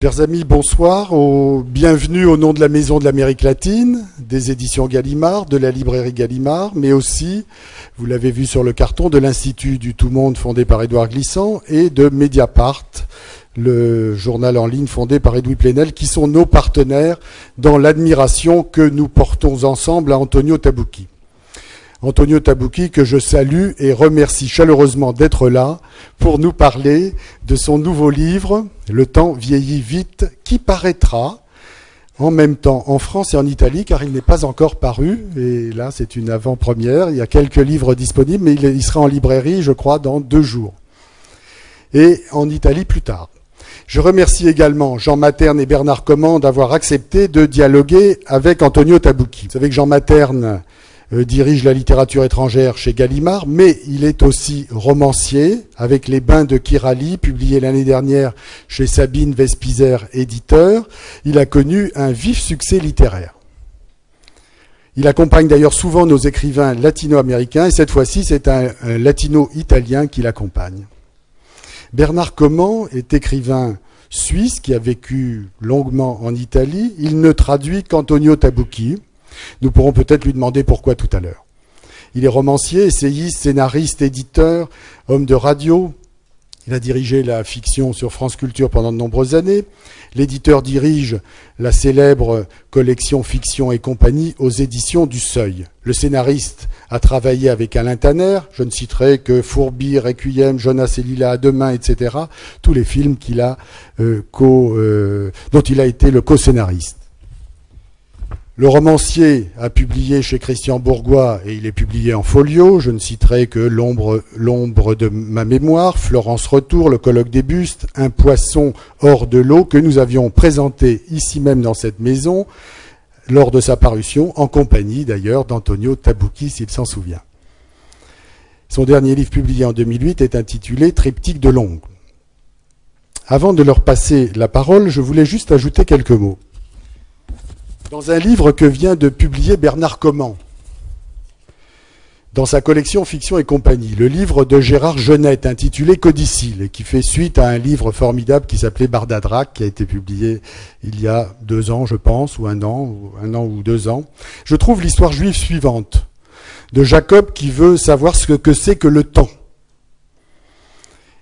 Chers amis, bonsoir. Bienvenue au nom de la Maison de l'Amérique latine, des éditions Gallimard, de la librairie Gallimard, mais aussi, vous l'avez vu sur le carton, de l'Institut du Tout-Monde fondé par Édouard Glissant et de Mediapart, le journal en ligne fondé par Edoui Plenel, qui sont nos partenaires dans l'admiration que nous portons ensemble à Antonio Tabucchi. Antonio Tabucchi, que je salue et remercie chaleureusement d'être là pour nous parler de son nouveau livre, Le temps vieillit vite, qui paraîtra en même temps en France et en Italie, car il n'est pas encore paru. Et là, c'est une avant-première. Il y a quelques livres disponibles, mais il sera en librairie, je crois, dans 2 jours. Et en Italie plus tard. Je remercie également Jean Materne et Bernard Comment d'avoir accepté de dialoguer avec Antonio Tabucchi. Vous savez que Jean Materne dirige la littérature étrangère chez Gallimard, mais il est aussi romancier, avec Les Bains de Kirali, publié l'année dernière chez Sabine Vespizer, éditeur. Il a connu un vif succès littéraire. Il accompagne d'ailleurs souvent nos écrivains latino-américains, et cette fois-ci, c'est un latino-italien qui l'accompagne. Bernard Comment est écrivain suisse qui a vécu longuement en Italie. Il ne traduit qu'Antonio Tabucchi. Nous pourrons peut-être lui demander pourquoi tout à l'heure. Il est romancier, essayiste, scénariste, éditeur, homme de radio. Il a dirigé la fiction sur France Culture pendant de nombreuses années. L'éditeur dirige la célèbre collection Fiction et compagnie aux éditions du Seuil. Le scénariste a travaillé avec Alain Tanner. Je ne citerai que Fourbi, Requiem, Jonas et Lila à demain, etc. Tous les films qu'il a, dont il a été le co-scénariste. Le romancier a publié chez Christian Bourgois, et il est publié en folio. Je ne citerai que L'ombre de ma mémoire, Florence Retour, Le colloque des bustes, Un poisson hors de l'eau, que nous avions présenté ici même dans cette maison, lors de sa parution, en compagnie d'ailleurs d'Antonio Tabucchi, s'il s'en souvient. Son dernier livre publié en 2008 est intitulé Triptyque de l'ongle. Avant de leur passer la parole, je voulais juste ajouter quelques mots. Dans un livre que vient de publier Bernard Comment, dans sa collection Fiction et compagnie, le livre de Gérard Genette intitulé Codicille, et qui fait suite à un livre formidable qui s'appelait Bardadrac, qui a été publié il y a 2 ans, je pense, ou 1 an ou 2 ans, je trouve l'histoire juive suivante, de Jacob qui veut savoir ce que c'est que le temps.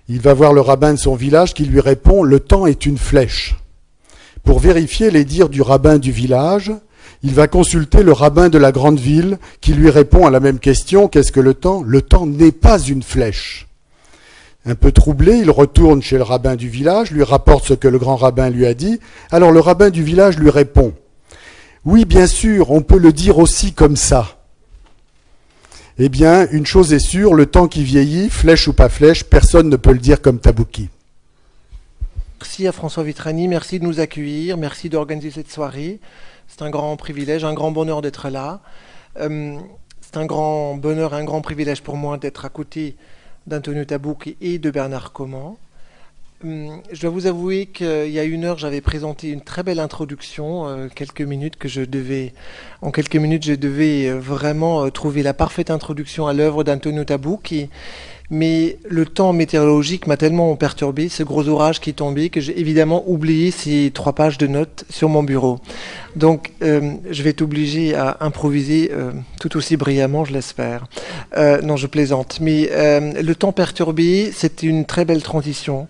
Il va voir le rabbin de son village qui lui répond « Le temps est une flèche ». Pour vérifier les dires du rabbin du village, il va consulter le rabbin de la grande ville qui lui répond à la même question. Qu'est-ce que le temps? Le temps n'est pas une flèche. Un peu troublé, il retourne chez le rabbin du village, lui rapporte ce que le grand rabbin lui a dit. Alors le rabbin du village lui répond « Oui, bien sûr, on peut le dire aussi comme ça. » Eh bien, une chose est sûre, le temps qui vieillit, flèche ou pas flèche, personne ne peut le dire comme Tabucchi. Merci à François Vitrani, merci de nous accueillir, merci d'organiser cette soirée. C'est un grand privilège, un grand bonheur d'être là. C'est un grand bonheur, un grand privilège pour moi d'être à côté d'Antonio Tabucchi et de Bernard Comment. Je dois vous avouer qu'il y a 1 heure, j'avais présenté une très belle introduction, en quelques minutes, je devais vraiment trouver la parfaite introduction à l'œuvre d'Antonio Tabucchi. Mais le temps météorologique m'a tellement perturbé, ce gros orage qui est tombé, que j'ai évidemment oublié ces 3 pages de notes sur mon bureau. Donc, je vais être obligé à improviser tout aussi brillamment, je l'espère. Non, je plaisante. Mais le temps perturbé, c'était une très belle transition.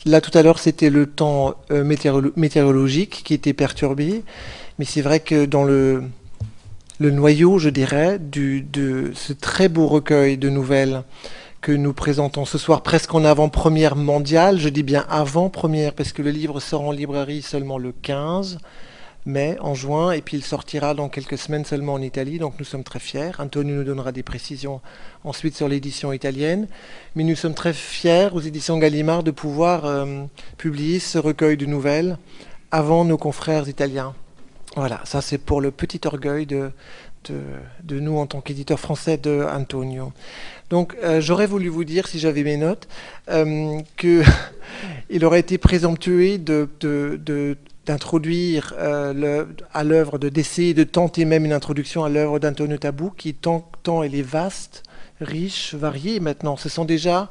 Là, tout à l'heure, c'était le temps météorologique qui était perturbé. Mais c'est vrai que dans le noyau, je dirais, de ce très beau recueil de nouvelles que nous présentons ce soir presque en avant-première mondiale. Je dis bien avant-première parce que le livre sort en librairie seulement le 15 mai, en juin, et puis il sortira dans quelques semaines seulement en Italie, donc nous sommes très fiers. Antonio nous donnera des précisions ensuite sur l'édition italienne, mais nous sommes très fiers aux éditions Gallimard de pouvoir publier ce recueil de nouvelles avant nos confrères italiens. Voilà, ça c'est pour le petit orgueil de nous en tant qu'éditeur français de Antonio. Donc j'aurais voulu vous dire, si j'avais mes notes, qu'il aurait été présomptueux d'introduire à l'œuvre, d'essayer de tenter même une introduction à l'œuvre d'Antonio Tabucchi, tant elle est vaste, riche, variée maintenant. Ce sont déjà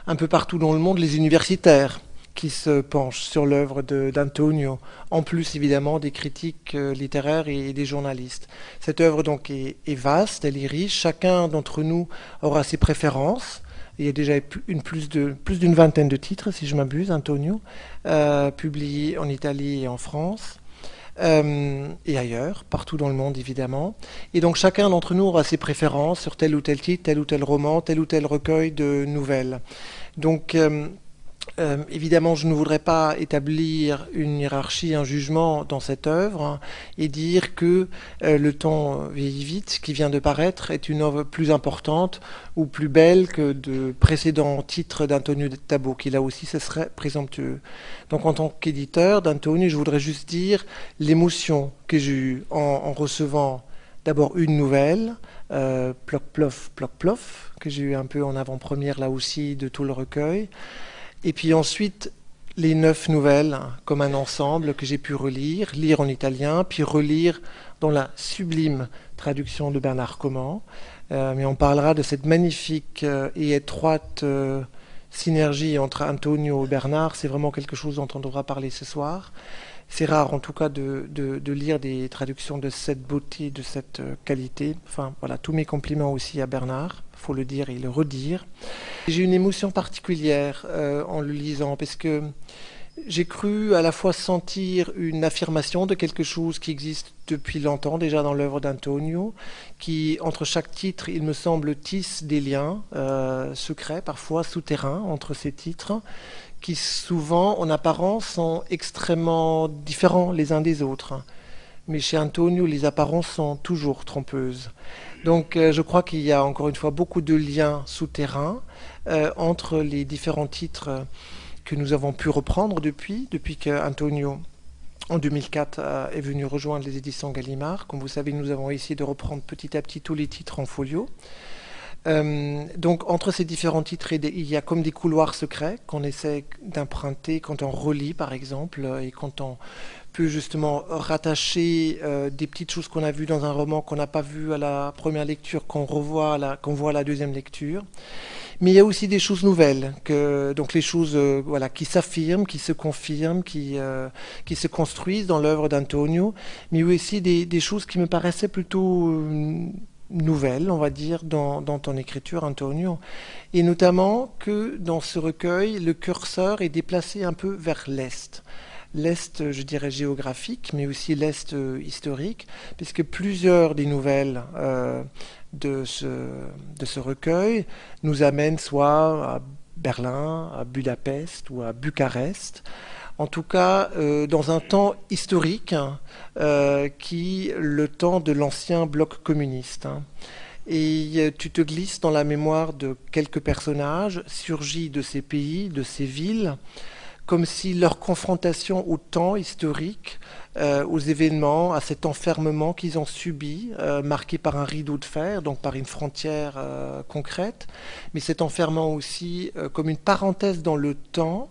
un peu partout dans le monde les universitaires qui se penche sur l'œuvre d'Antonio, en plus évidemment des critiques littéraires et des journalistes. Cette œuvre donc est vaste, elle est riche, chacun d'entre nous aura ses préférences. Il y a déjà plus d'une vingtaine de titres, si je m'abuse, Antonio, publiés en Italie et en France. Et ailleurs, partout dans le monde évidemment. Et donc chacun d'entre nous aura ses préférences sur tel ou tel titre, tel ou tel roman, tel ou tel recueil de nouvelles. Donc évidemment, je ne voudrais pas établir une hiérarchie, un jugement dans cette œuvre, hein, et dire que Le temps vieillit vite, qui vient de paraître, est une œuvre plus importante ou plus belle que de précédents titres d'Antonio Tabo, qui là aussi ce serait présomptueux. Donc en tant qu'éditeur d'Antonio, je voudrais juste dire l'émotion que j'ai eue en recevant d'abord une nouvelle, Ploc Plof, que j'ai eu un peu en avant-première là aussi de tout le recueil. Et puis ensuite, les 9 nouvelles, comme un ensemble que j'ai pu lire en italien, puis relire dans la sublime traduction de Bernard Comment. Mais on parlera de cette magnifique et étroite synergie entre Antonio et Bernard. C'est vraiment quelque chose dont on devra parler ce soir. C'est rare en tout cas de lire des traductions de cette beauté, de cette qualité. Enfin voilà, tous mes compliments aussi à Bernard, faut le dire et le redire. J'ai une émotion particulière en le lisant parce que j'ai cru à la fois sentir une affirmation de quelque chose qui existe depuis longtemps déjà dans l'œuvre d'Antonio, qui entre chaque titre, il me semble, tisse des liens secrets, parfois souterrains entre ces titres, qui souvent, en apparence, sont extrêmement différents les uns des autres. Mais chez Antonio, les apparences sont toujours trompeuses. Donc je crois qu'il y a encore une fois beaucoup de liens souterrains entre les différents titres que nous avons pu reprendre depuis que Antonio, en 2004, est venu rejoindre les éditions Gallimard. Comme vous savez, nous avons essayé de reprendre petit à petit tous les titres en folio. Donc entre ces différents titres, il y a comme des couloirs secrets qu'on essaie d'emprunter quand on relit par exemple, et quand on peut justement rattacher des petites choses qu'on a vues dans un roman qu'on n'a pas vu à la première lecture, qu'on voit à la deuxième lecture. Mais il y a aussi des choses nouvelles, donc les choses voilà, qui s'affirment, qui se confirment, qui se construisent dans l'œuvre d'Antonio, mais aussi des choses qui me paraissaient plutôt nouvelle, on va dire, dans ton écriture, Antonio. Et notamment que dans ce recueil, le curseur est déplacé un peu vers l'Est. L'Est, je dirais, géographique, mais aussi l'Est historique, puisque plusieurs des nouvelles de ce recueil nous amènent soit à Berlin, à Budapest ou à Bucarest. En tout cas, dans un temps historique qui le temps de l'ancien bloc communiste. Hein. Et tu te glisses dans la mémoire de quelques personnages surgis de ces pays, de ces villes, comme si leur confrontation au temps historique, aux événements, à cet enfermement qu'ils ont subi, marqué par un rideau de fer, donc par une frontière concrète, mais cet enfermement aussi comme une parenthèse dans le temps.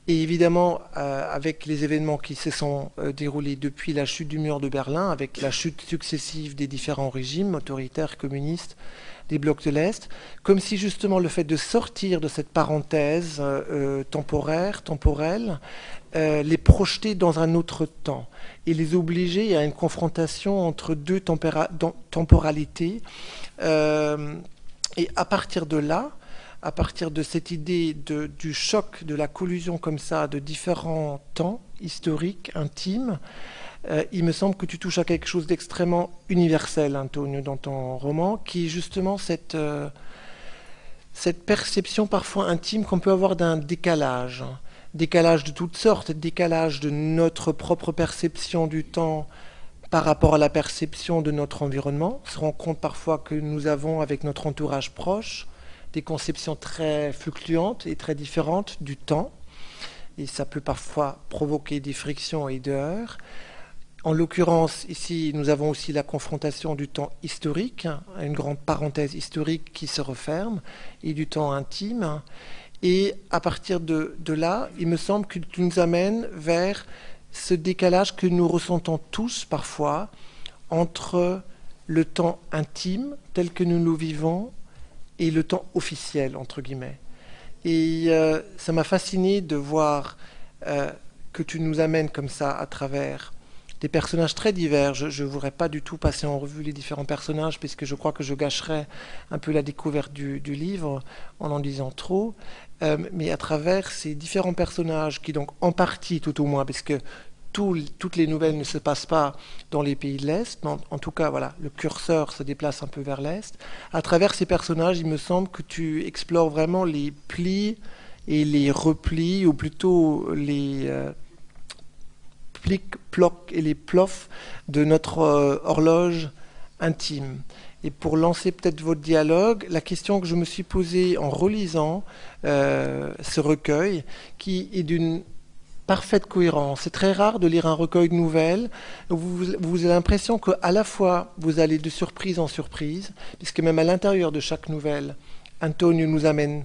Et évidemment, avec les événements qui se sont déroulés depuis la chute du mur de Berlin, avec la chute successive des différents régimes autoritaires, communistes, des blocs de l'Est, comme si justement le fait de sortir de cette parenthèse temporelle, les projeter dans un autre temps et les obliger à une confrontation entre deux temporalités. Et à partir de là, à partir de cette idée du choc, de la collusion comme ça, de différents temps historiques, intimes, il me semble que tu touches à quelque chose d'extrêmement universel, Antonio, dans ton roman, qui est justement cette perception parfois intime qu'on peut avoir d'un décalage. Décalage de toutes sortes, décalage de notre propre perception du temps par rapport à la perception de notre environnement. On se rend compte parfois que nous avons avec notre entourage proche des conceptions très fluctuantes et très différentes du temps. Et ça peut parfois provoquer des frictions et des heurts. En l'occurrence, ici, nous avons aussi la confrontation du temps historique, une grande parenthèse historique qui se referme, et du temps intime. Et à partir de là, il me semble que tu nous amènes vers ce décalage que nous ressentons tous parfois entre le temps intime tel que nous le vivons et le temps officiel, entre guillemets. Et ça m'a fasciné de voir que tu nous amènes comme ça à travers des personnages très divers. Je ne voudrais pas du tout passer en revue les différents personnages, puisque je crois que je gâcherais un peu la découverte du livre en disant trop. Mais à travers ces différents personnages qui, donc, en partie tout au moins, puisque toutes les nouvelles ne se passent pas dans les pays de l'Est, mais en tout cas, voilà, le curseur se déplace un peu vers l'Est. À travers ces personnages, il me semble que tu explores vraiment les plis et les replis, ou plutôt les plics, plocs et les plofs de notre horloge intime. Et pour lancer peut-être votre dialogue, la question que je me suis posée en relisant ce recueil, qui est d'une parfaite cohérence. C'est très rare de lire un recueil de nouvelles où vous avez l'impression qu'à la fois vous allez de surprise en surprise, puisque même à l'intérieur de chaque nouvelle, Antonio nous amène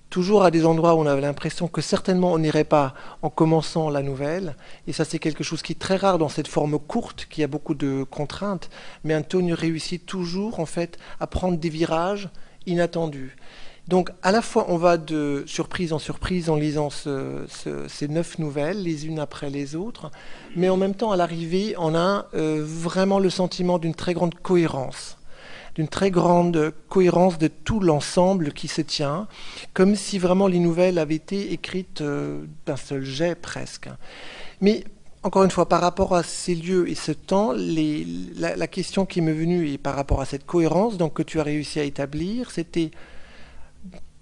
toujours à des endroits où on avait l'impression que certainement on n'irait pas en commençant la nouvelle. Et ça, c'est quelque chose qui est très rare dans cette forme courte, qui a beaucoup de contraintes. Mais Antonio réussit toujours, en fait, à prendre des virages inattendus. Donc, à la fois, on va de surprise en surprise en lisant ces 9 nouvelles, les unes après les autres, mais en même temps, à l'arrivée, on a vraiment le sentiment d'une très grande cohérence de tout l'ensemble qui se tient, comme si vraiment les nouvelles avaient été écrites d'un seul jet presque. Mais encore une fois, par rapport à ces lieux et ce temps, la question qui m'est venue, et par rapport à cette cohérence donc, que tu as réussi à établir, c'était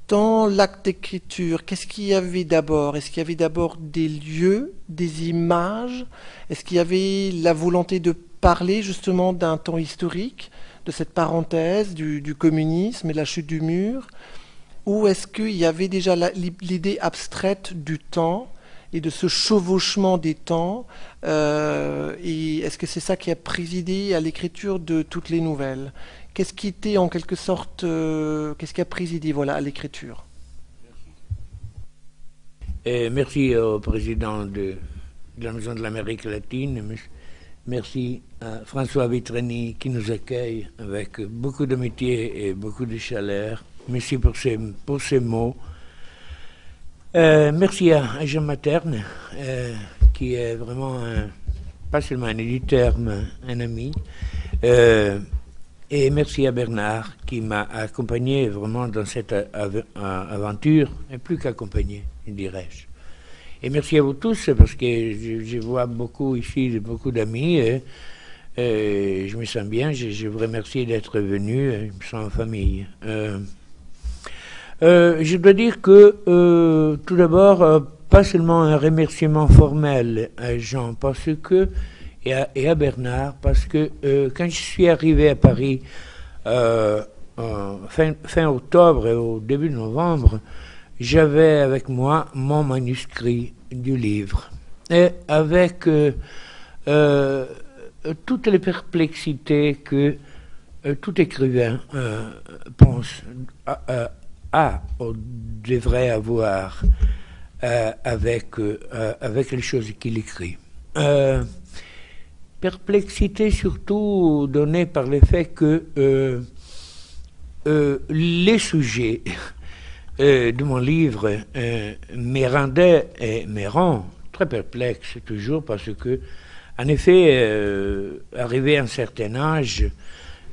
dans l'acte d'écriture, qu'est-ce qu'il y avait d'abord? Est-ce qu'il y avait d'abord des lieux, des images? Est-ce qu'il y avait la volonté de parler justement d'un temps historique, de cette parenthèse du communisme et de la chute du mur? Ou est-ce qu'il y avait déjà l'idée abstraite du temps et de ce chevauchement des temps et est-ce que c'est ça qui a présidé à l'écriture de toutes les nouvelles? Qu'est-ce qui était en quelque sorte, qu'est-ce qui a présidé voilà, à l'écriture? Merci au président de la Maison de l'Amérique latine. Merci à François Vitreni qui nous accueille avec beaucoup d'amitié et beaucoup de chaleur. Merci pour ces mots. Merci à Jean Materne qui est vraiment pas seulement un éditeur mais un ami. Et merci à Bernard qui m'a accompagné vraiment dans cette aventure, et plus qu'accompagné, dirais-je. Et merci à vous tous parce que je vois beaucoup ici, beaucoup d'amis. Je me sens bien, je vous remercie d'être venus, je me sens en famille. Je dois dire que tout d'abord, pas seulement un remerciement formel à Jean, parce que et à Bernard, parce que quand je suis arrivé à Paris fin octobre et au début novembre, j'avais avec moi mon manuscrit du livre. Et avec toutes les perplexités que tout écrivain pense ou devrait avoir avec les choses qu'il écrit. Perplexité surtout donnée par le fait que les sujets de mon livre me rendaient et me rend très perplexe toujours parce que, en effet, arrivé à un certain âge,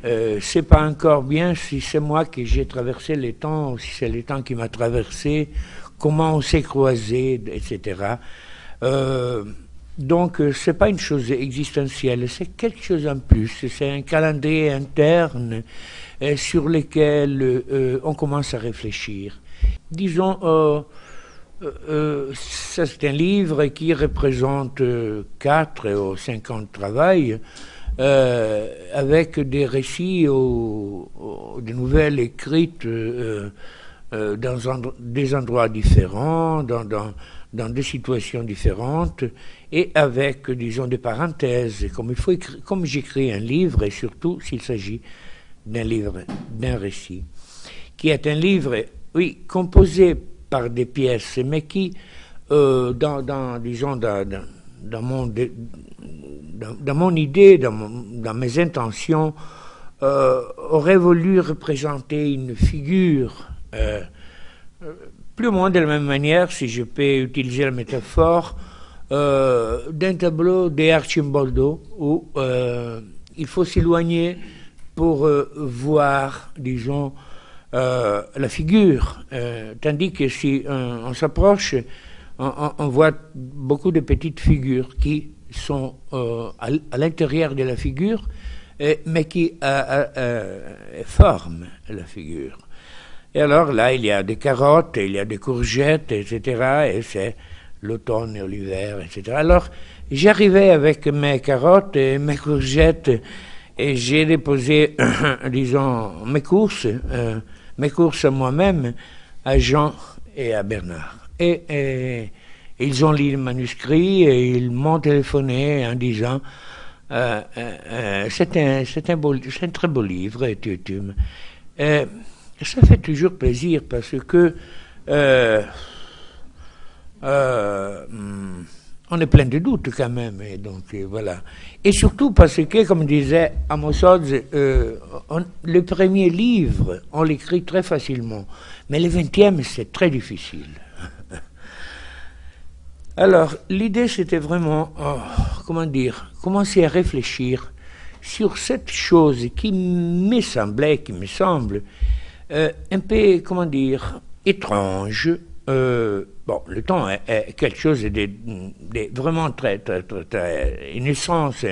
c'est pas encore bien si c'est moi qui j'ai traversé les temps, ou si c'est le temps qui m'a traversé, comment on s'est croisé, etc. Donc, c'est pas une chose existentielle, c'est quelque chose en plus. C'est un calendrier interne sur lequel on commence à réfléchir. Disons, c'est un livre qui représente 4 ou 5 ans de travail, avec des récits ou des nouvelles écrites dans des endroits différents, dans des situations différentes, et avec, disons, des parenthèses, comme j'écris un livre, et surtout s'il s'agit d'un livre, d'un récit, qui est un livre, oui, composé par des pièces, mais qui, dans mon idée, dans mes intentions, aurait voulu représenter une figure plus ou moins de la même manière, si je peux utiliser la métaphore, d'un tableau d'Arcimboldo où il faut s'éloigner pour voir, disons, la figure. Tandis que si on s'approche, on voit beaucoup de petites figures qui sont à l'intérieur de la figure, mais qui forment la figure. Et alors là, il y a des carottes, il y a des courgettes, etc. Et c'est l'automne et l'hiver, etc. Alors, j'arrivais avec mes carottes et mes courgettes et j'ai déposé, disons, mes courses à moi-même, à Jean et à Bernard. Et ils ont lu le manuscrit et ils m'ont téléphoné en disant c'est un très beau livre, ça fait toujours plaisir parce que on est plein de doutes quand même, et donc voilà. Et surtout parce que, comme disait Amos Oz, le premier livre, on l'écrit très facilement, mais le 20e, c'est très difficile. Alors, l'idée, c'était vraiment, commencer à réfléchir sur cette chose qui me semble, un peu, étrange. Bon, le temps est quelque chose de vraiment très, une essence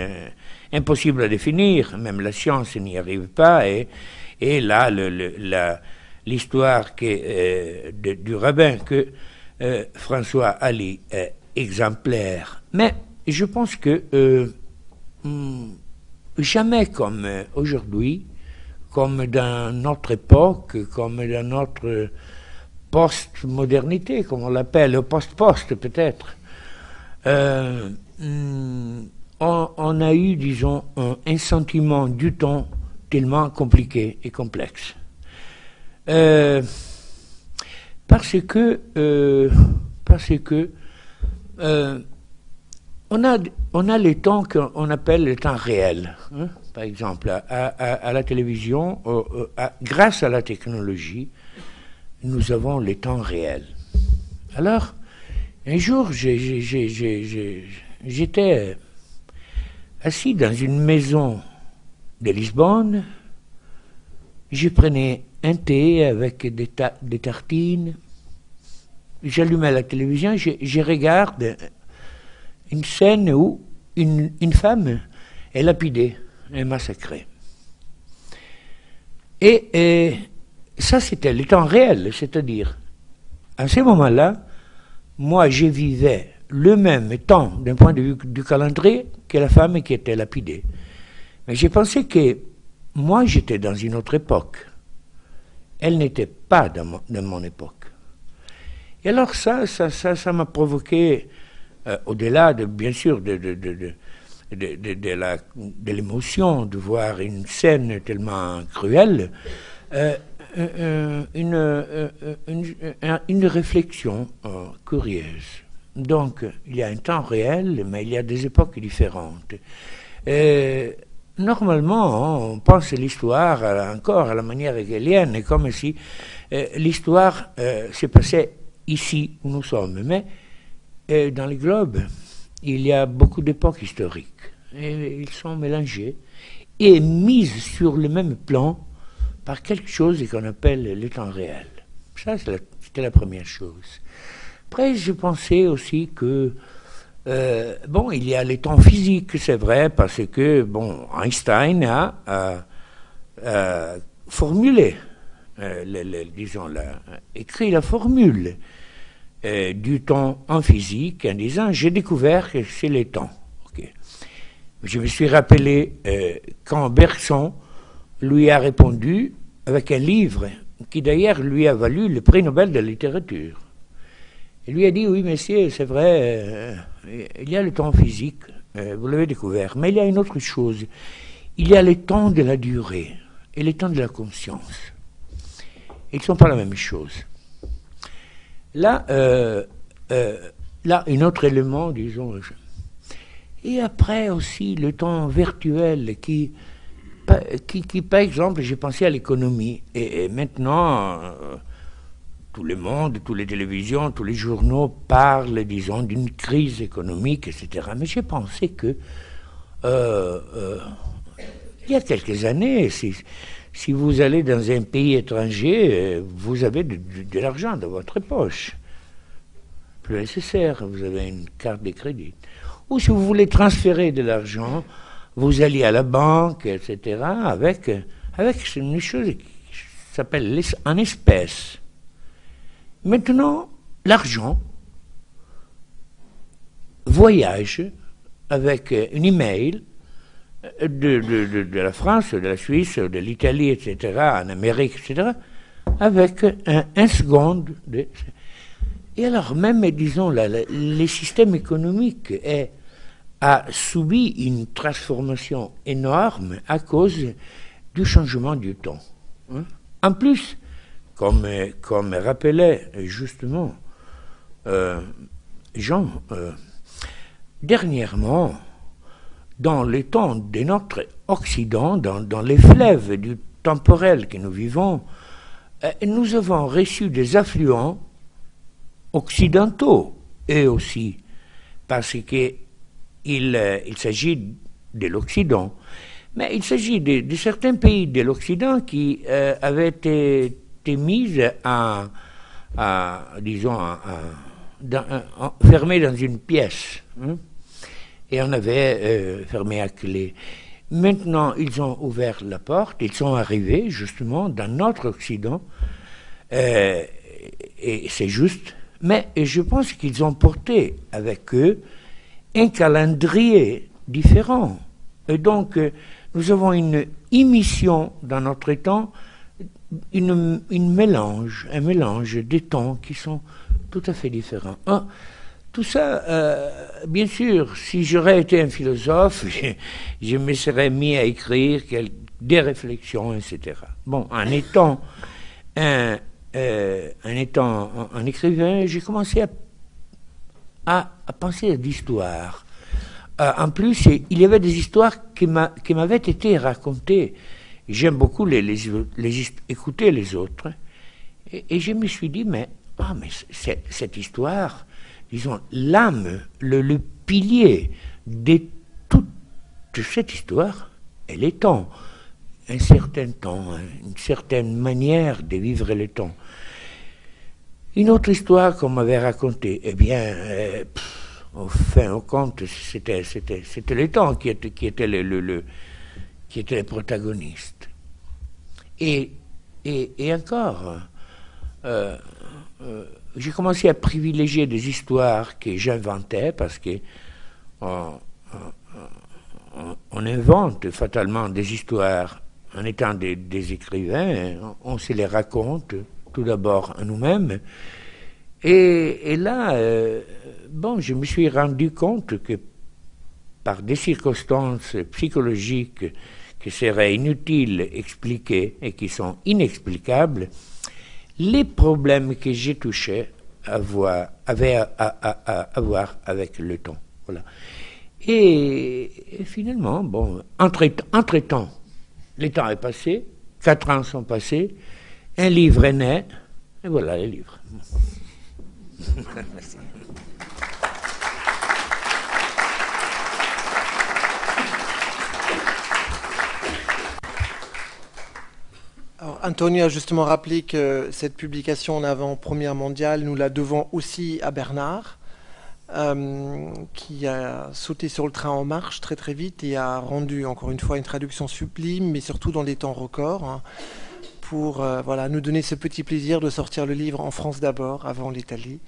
impossible à définir, même la science n'y arrive pas, et là, l'histoire du rabbin que François Ali est exemplaire. Mais je pense que jamais comme aujourd'hui, comme dans notre époque, comme dans notre post-modernité, comme on l'appelle, post-post peut-être, on a eu, disons, un sentiment du temps tellement compliqué et complexe. Parce que on a les temps qu'on appelle le temps réel. Hein? Par exemple, à la télévision, grâce à la technologie, nous avons les temps réels. Alors, un jour, j'étais assis dans une maison de Lisbonne, je prenais un thé avec des tartines, j'allumais la télévision, je regarde une scène où une femme est lapidée, est massacrée. Et ça, c'était le temps réel, c'est-à-dire, à ce moment-là, moi, je vivais le même temps, d'un point de vue du calendrier, que la femme qui était lapidée. Mais j'ai pensé que moi, j'étais dans une autre époque. Elle n'était pas dans mon époque. Et alors ça m'a provoqué, au-delà, bien sûr, de l'émotion de voir une scène tellement cruelle, une réflexion curieuse. Donc, il y a un temps réel, mais il y a des époques différentes. Normalement, on pense l'histoire encore à la manière hegelienne, comme si l'histoire s'est passée ici où nous sommes. Mais dans le globe, il y a beaucoup d'époques historiques. Et ils sont mélangés et mis sur le même plan par quelque chose qu'on appelle le temps réel. Ça, c'était la première chose. Après, je pensais aussi que, il y a les temps physiques, c'est vrai, parce que, Einstein a formulé, écrit la formule du temps en physique en disant « j'ai découvert que c'est le temps ». Okay. Je me suis rappelé quand Bergson lui a répondu avec un livre qui d'ailleurs lui a valu le prix Nobel de littérature. Il lui a dit, oui, monsieur, c'est vrai, il y a le temps physique, vous l'avez découvert, mais il y a une autre chose. Il y a le temps de la durée et le temps de la conscience. Ils ne sont pas la même chose. Là, un autre élément, disons. Et après aussi, le temps virtuel qui par exemple, j'ai pensé à l'économie. Et maintenant, tout le monde, toutes les télévisions, tous les journaux parlent, disons, d'une crise économique, etc. Mais j'ai pensé que il y a quelques années, si vous allez dans un pays étranger, vous avez de l'argent dans votre poche. Plus nécessaire, vous avez une carte de crédit. Ou si vous voulez transférer de l'argent, vous allez à la banque, etc., avec une chose qui s'appelle en espèces. Maintenant, l'argent voyage avec une email de la France, de la Suisse, de l'Italie, etc., en Amérique, etc., avec un seconde. Et alors, même, disons, les systèmes économiques a subi une transformation énorme à cause du changement du temps. En plus, comme rappelait justement Jean, dernièrement, dans les temps de notre Occident, dans les fleuves du temporel que nous vivons, nous avons reçu des affluents occidentaux, eux aussi, parce qu'il s'agit de l'Occident. Mais il s'agit de certains pays de l'Occident qui avaient été mis fermés dans une pièce. Et on avait fermé à clé. Maintenant, ils ont ouvert la porte, ils sont arrivés justement dans notre Occident, et c'est juste. Mais je pense qu'ils ont porté avec eux un calendrier différent. Et donc, nous avons une émission dans notre temps, un mélange des temps qui sont tout à fait différents. Tout ça, bien sûr, si j'aurais été un philosophe, je me serais mis à écrire des réflexions, etc. Bon, en étant un écrivain, j'ai commencé à penser à l'histoire. En plus, il y avait des histoires qui m'avaient été racontées. J'aime beaucoup écouter les autres. Et je me suis dit, mais cette histoire, disons, l'âme, le pilier de toute cette histoire, elle est temps. Un certain temps, une certaine manière de vivre le temps. Une autre histoire qu'on m'avait racontée, eh bien, au compte, c'était le temps qui était le protagoniste. Et encore, j'ai commencé à privilégier des histoires que j'inventais parce que on invente fatalement des histoires en étant des écrivains, on se les raconte tout d'abord à nous-mêmes. Et là, je me suis rendu compte que par des circonstances psychologiques qui seraient inutiles d'expliquer et qui sont inexplicables, les problèmes que j'ai touchés avaient à voir avec le temps. Voilà. Et finalement, entre-temps, le temps est passé, 4 ans sont passés, un livre est né, et voilà le livre. Merci. Alors, Antonio a justement rappelé que cette publication en avant-première mondiale, nous la devons aussi à Bernard, qui a sauté sur le train en marche très très vite et a rendu encore une fois une traduction sublime, mais surtout dans des temps records, pour nous donner ce petit plaisir de sortir le livre en France d'abord, avant l'Italie,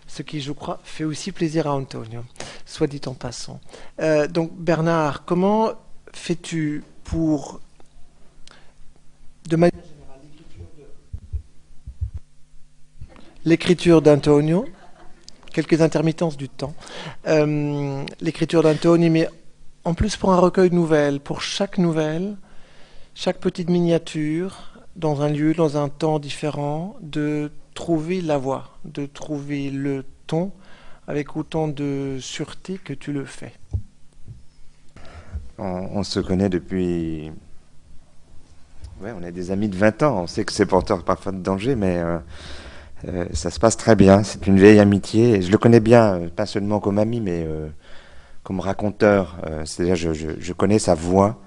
ce qui, je crois, fait aussi plaisir à Antonio, soit dit en passant. Donc Bernard, comment fais-tu pour, de manière générale, l'écriture d'Antonio, quelques intermittences du temps, l'écriture d'Antonio, mais en plus pour un recueil de nouvelles, pour chaque nouvelle, chaque petite miniature, dans un lieu, dans un temps différent, de trouver la voix, de trouver le ton avec autant de sûreté que tu le fais. On se connaît depuis... on est des amis de 20 ans. On sait que c'est porteur parfois de danger, mais Ça se passe très bien, c'est une vieille amitié. Et je le connais bien, pas seulement comme ami, mais comme raconteur. C'est-à-dire, je connais sa voix,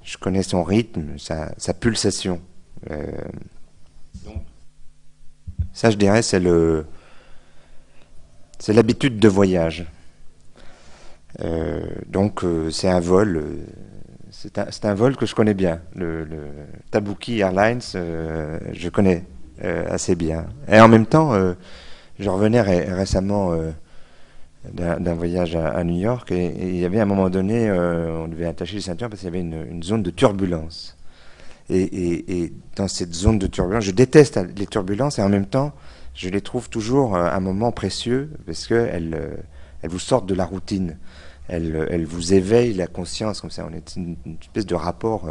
je connais son rythme, sa pulsation. Donc, ça, je dirais, c'est l'habitude de voyage. Donc, c'est un vol. C'est un vol que je connais bien. Le Tabookie Airlines, je connais assez bien. Et en même temps, je revenais récemment d'un voyage à New York et il y avait à un moment donné, on devait attacher les ceintures parce qu'il y avait une zone de turbulence. Et dans cette zone de turbulence, je déteste les turbulences et en même temps, je les trouve toujours un moment précieux parce qu'elles vous sortent de la routine. Elle vous éveille la conscience, comme ça, on est une espèce de rapport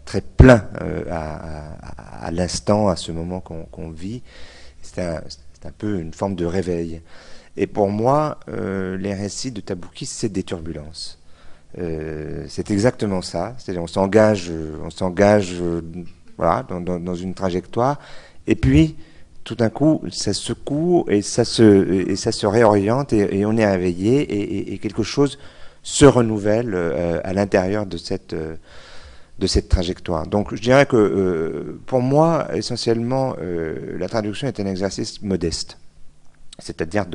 très plein à l'instant, à ce moment qu'on vit. C'est un peu une forme de réveil. Et pour moi, les récits de Tabookie, c'est des turbulences. C'est exactement ça. C'est-à-dire, on s'engage, voilà, dans une trajectoire, et puis tout d'un coup, ça secoue et ça se réoriente et on est réveillé et quelque chose se renouvelle à l'intérieur de cette trajectoire. Donc je dirais que pour moi, essentiellement, la traduction est un exercice modeste, c'est-à-dire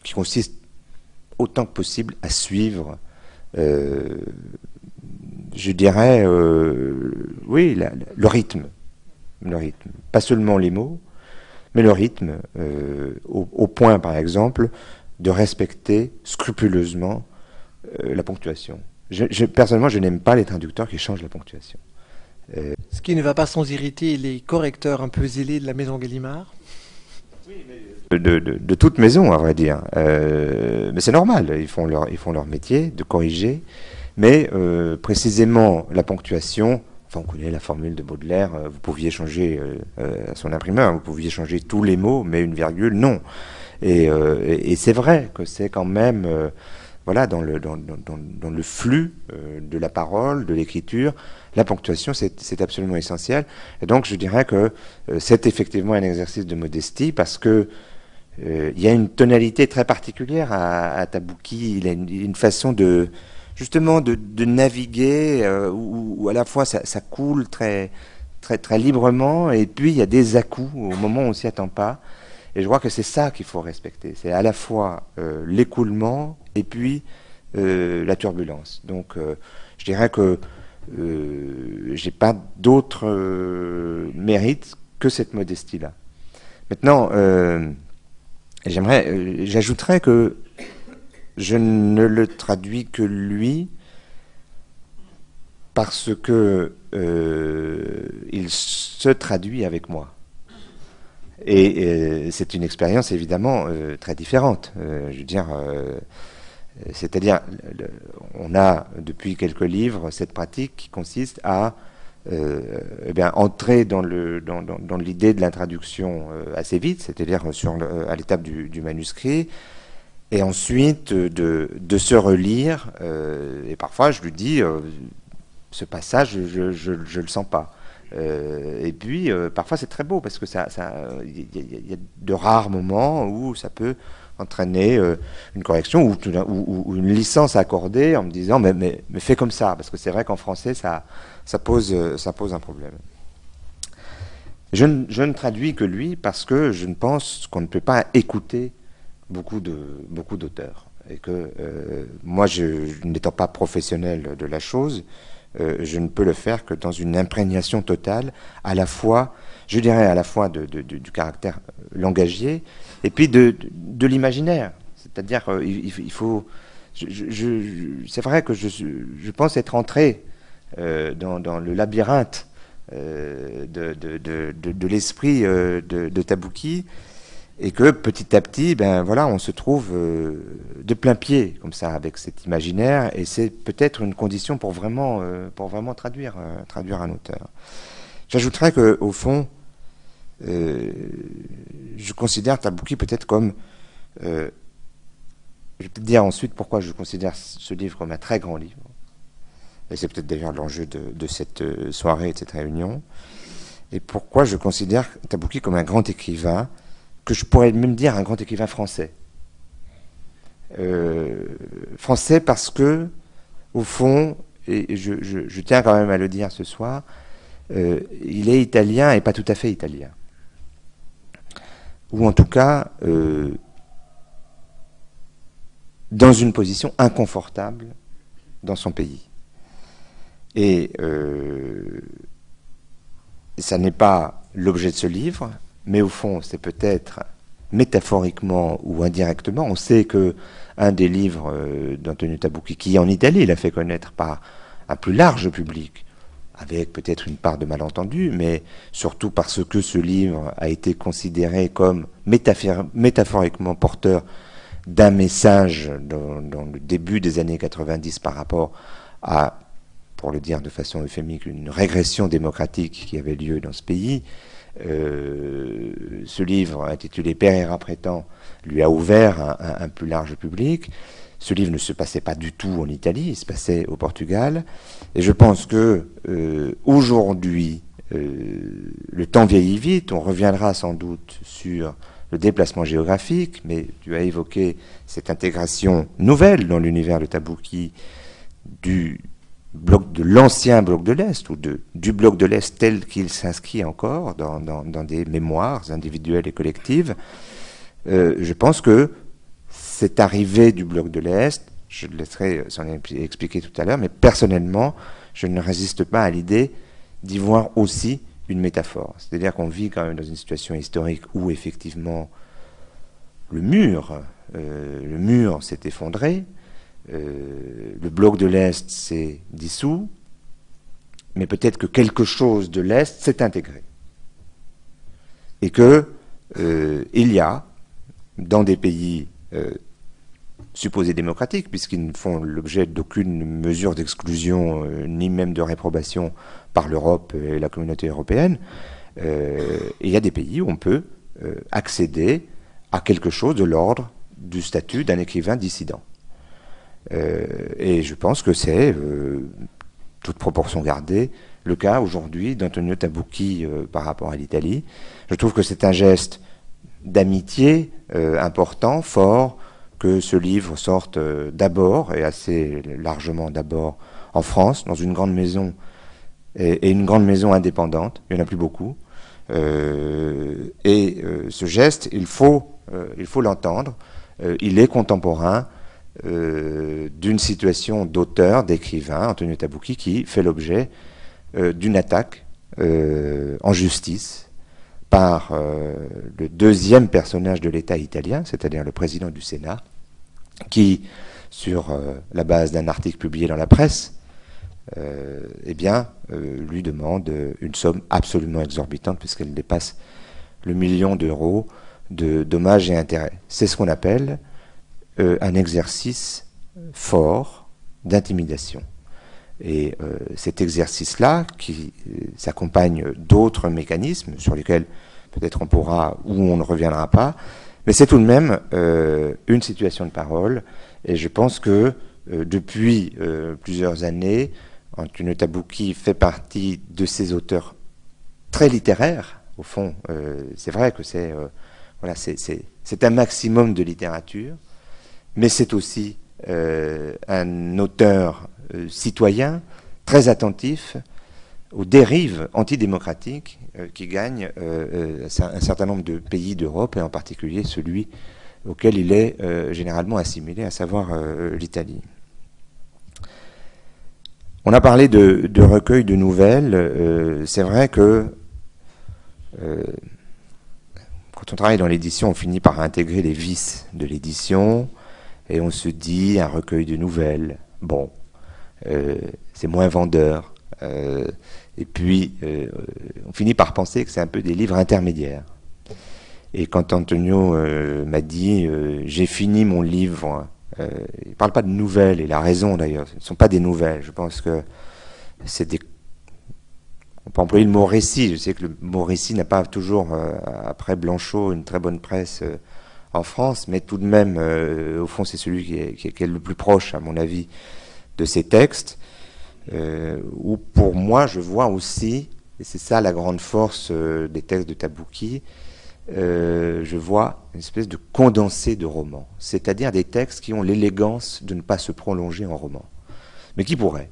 qui consiste autant que possible à suivre, je dirais, oui, le rythme. Pas seulement les mots, mais le rythme, au point, par exemple, de respecter scrupuleusement la ponctuation. Personnellement, je n'aime pas les traducteurs qui changent la ponctuation. Ce qui ne va pas sans irriter les correcteurs un peu zélés de la maison Gallimard. De toute maison, à vrai dire. Mais c'est normal, ils font leur métier de corriger. Mais précisément, la ponctuation, enfin, on connaît la formule de Baudelaire, vous pouviez changer à son imprimeur, vous pouviez changer tous les mots, mais une virgule, non. Et c'est vrai que c'est quand même, voilà, dans le flux de la parole, de l'écriture, la ponctuation, c'est absolument essentiel. Et donc, je dirais que c'est effectivement un exercice de modestie parce que il y a une tonalité très particulière à Tabookie. Il a une façon justement de naviguer où à la fois ça coule très librement et puis il y a des à-coups au moment où on s'y attend pas. Et je crois que c'est ça qu'il faut respecter. C'est à la fois l'écoulement et puis la turbulence. Donc, je dirais que j'ai pas d'autre mérite que cette modestie-là. Maintenant, j'ajouterais que je ne le traduis que lui parce que il se traduit avec moi. Et c'est une expérience évidemment très différente. Je veux dire, c'est-à-dire, on a depuis quelques livres cette pratique qui consiste à entrer dans l'idée de l'introduction assez vite, c'est-à-dire à l'étape du manuscrit, et ensuite de se relire. Et parfois, je lui dis, ce passage, je le sens pas. Et puis parfois c'est très beau parce que il y a de rares moments où ça peut entraîner une correction ou une licence accordée en me disant mais fais comme ça, parce que c'est vrai qu'en français ça pose un problème. Je ne traduis que lui parce que je ne pense qu'on ne peut pas écouter beaucoup d'auteurs et que moi, n'étant pas professionnel de la chose, je ne peux le faire que dans une imprégnation totale, à la fois, je dirais à la fois du caractère langagier et puis de l'imaginaire. C'est-à-dire, il faut. C'est vrai que je pense être entré dans le labyrinthe de l'esprit de Tabookie, et que petit à petit, ben voilà, on se trouve de plein pied comme ça avec cet imaginaire, et c'est peut-être une condition pour vraiment traduire un auteur. J'ajouterais que au fond, je considère Tabookie peut-être comme, je vais peut-être dire ensuite pourquoi je considère ce livre comme un très grand livre, et c'est peut-être d'ailleurs l'enjeu de cette soirée et de cette réunion. et pourquoi je considère Tabouki comme un grand écrivain, que je pourrais même dire un grand écrivain français. Français parce que, au fond, et je tiens quand même à le dire ce soir, il est italien et pas tout à fait italien. Ou en tout cas, dans une position inconfortable dans son pays. Et ça n'est pas l'objet de ce livre, mais au fond, c'est peut-être métaphoriquement ou indirectement. On sait que un des livres d'Antonio Tabouki, qui en Italie l'a fait connaître par un plus large public, avec peut-être une part de malentendu, mais surtout parce que ce livre a été considéré comme métaphoriquement porteur d'un message dans le début des années 90 par rapport à, pour le dire de façon euphémique, une régression démocratique qui avait lieu dans ce pays. Ce livre intitulé Pereira Prétend lui a ouvert un plus large public. Ce livre ne se passait pas du tout en Italie, il se passait au Portugal. Et je pense que aujourd'hui, le temps vieillit vite. On reviendra sans doute sur le déplacement géographique, mais tu as évoqué cette intégration nouvelle dans l'univers de Tabouki de l'ancien bloc de l'Est, ou du bloc de l'Est tel qu'il s'inscrit encore dans des mémoires individuelles et collectives. Je pense que cette arrivée du bloc de l'Est, je le laisserai s'en expliquer tout à l'heure, mais personnellement, je ne résiste pas à l'idée d'y voir aussi une métaphore. C'est-à-dire qu'on vit quand même dans une situation historique où effectivement le mur s'est effondré, le bloc de l'Est s'est dissous, mais peut-être que quelque chose de l'Est s'est intégré. Et que il y a, dans des pays supposés démocratiques, puisqu'ils ne font l'objet d'aucune mesure d'exclusion, ni même de réprobation par l'Europe et la communauté européenne, il y a des pays où on peut accéder à quelque chose de l'ordre du statut d'un écrivain dissident. Et je pense que c'est, toute proportion gardée, le cas aujourd'hui d'Antonio Tabouki par rapport à l'Italie. Je trouve que c'est un geste d'amitié important, fort, que ce livre sorte d'abord, et assez largement d'abord, en France, dans une grande maison, et une grande maison indépendante. Il n'y en a plus beaucoup. Ce geste, il faut l'entendre. Il est contemporain d'une situation d'auteur, d'écrivain, Antonio Tabouki, qui fait l'objet d'une attaque en justice par le deuxième personnage de l'État italien, c'est-à-dire le président du Sénat, qui, sur la base d'un article publié dans la presse, lui demande une somme absolument exorbitante, puisqu'elle dépasse le 1 million d'euros de dommages et intérêts. C'est ce qu'on appelle un exercice fort d'intimidation. Et cet exercice-là, qui s'accompagne d'autres mécanismes sur lesquels peut-être on pourra ou on ne reviendra pas, mais c'est tout de même une situation de parole. Et je pense que depuis plusieurs années, Antonio Tabouki fait partie de ces auteurs très littéraires. Au fond, c'est vrai que c'est un maximum de littérature, mais c'est aussi un auteur citoyen très attentif aux dérives antidémocratiques qui gagnent un certain nombre de pays d'Europe, et en particulier celui auquel il est généralement assimilé, à savoir l'Italie. On a parlé de recueil de nouvelles. C'est vrai que quand on travaille dans l'édition, on finit par intégrer les vices de l'édition, et on se dit un recueil de nouvelles, bon, c'est moins vendeur. Et puis, on finit par penser que c'est un peu des livres intermédiaires. Et quand Antonio m'a dit « j'ai fini mon livre », il ne parle pas de nouvelles, et il a raison d'ailleurs, ce ne sont pas des nouvelles. Je pense que c'est des... On peut employer le mot récit. Je sais que le mot récit n'a pas toujours, après Blanchot, une très bonne presse en France, mais tout de même, au fond, c'est celui qui est le plus proche, à mon avis, de ces textes. Où pour moi je vois aussi et c'est ça la grande force des textes de Tabouki, je vois une espèce de condensé de romans, c'est-à-dire des textes qui ont l'élégance de ne pas se prolonger en roman, mais qui pourraient,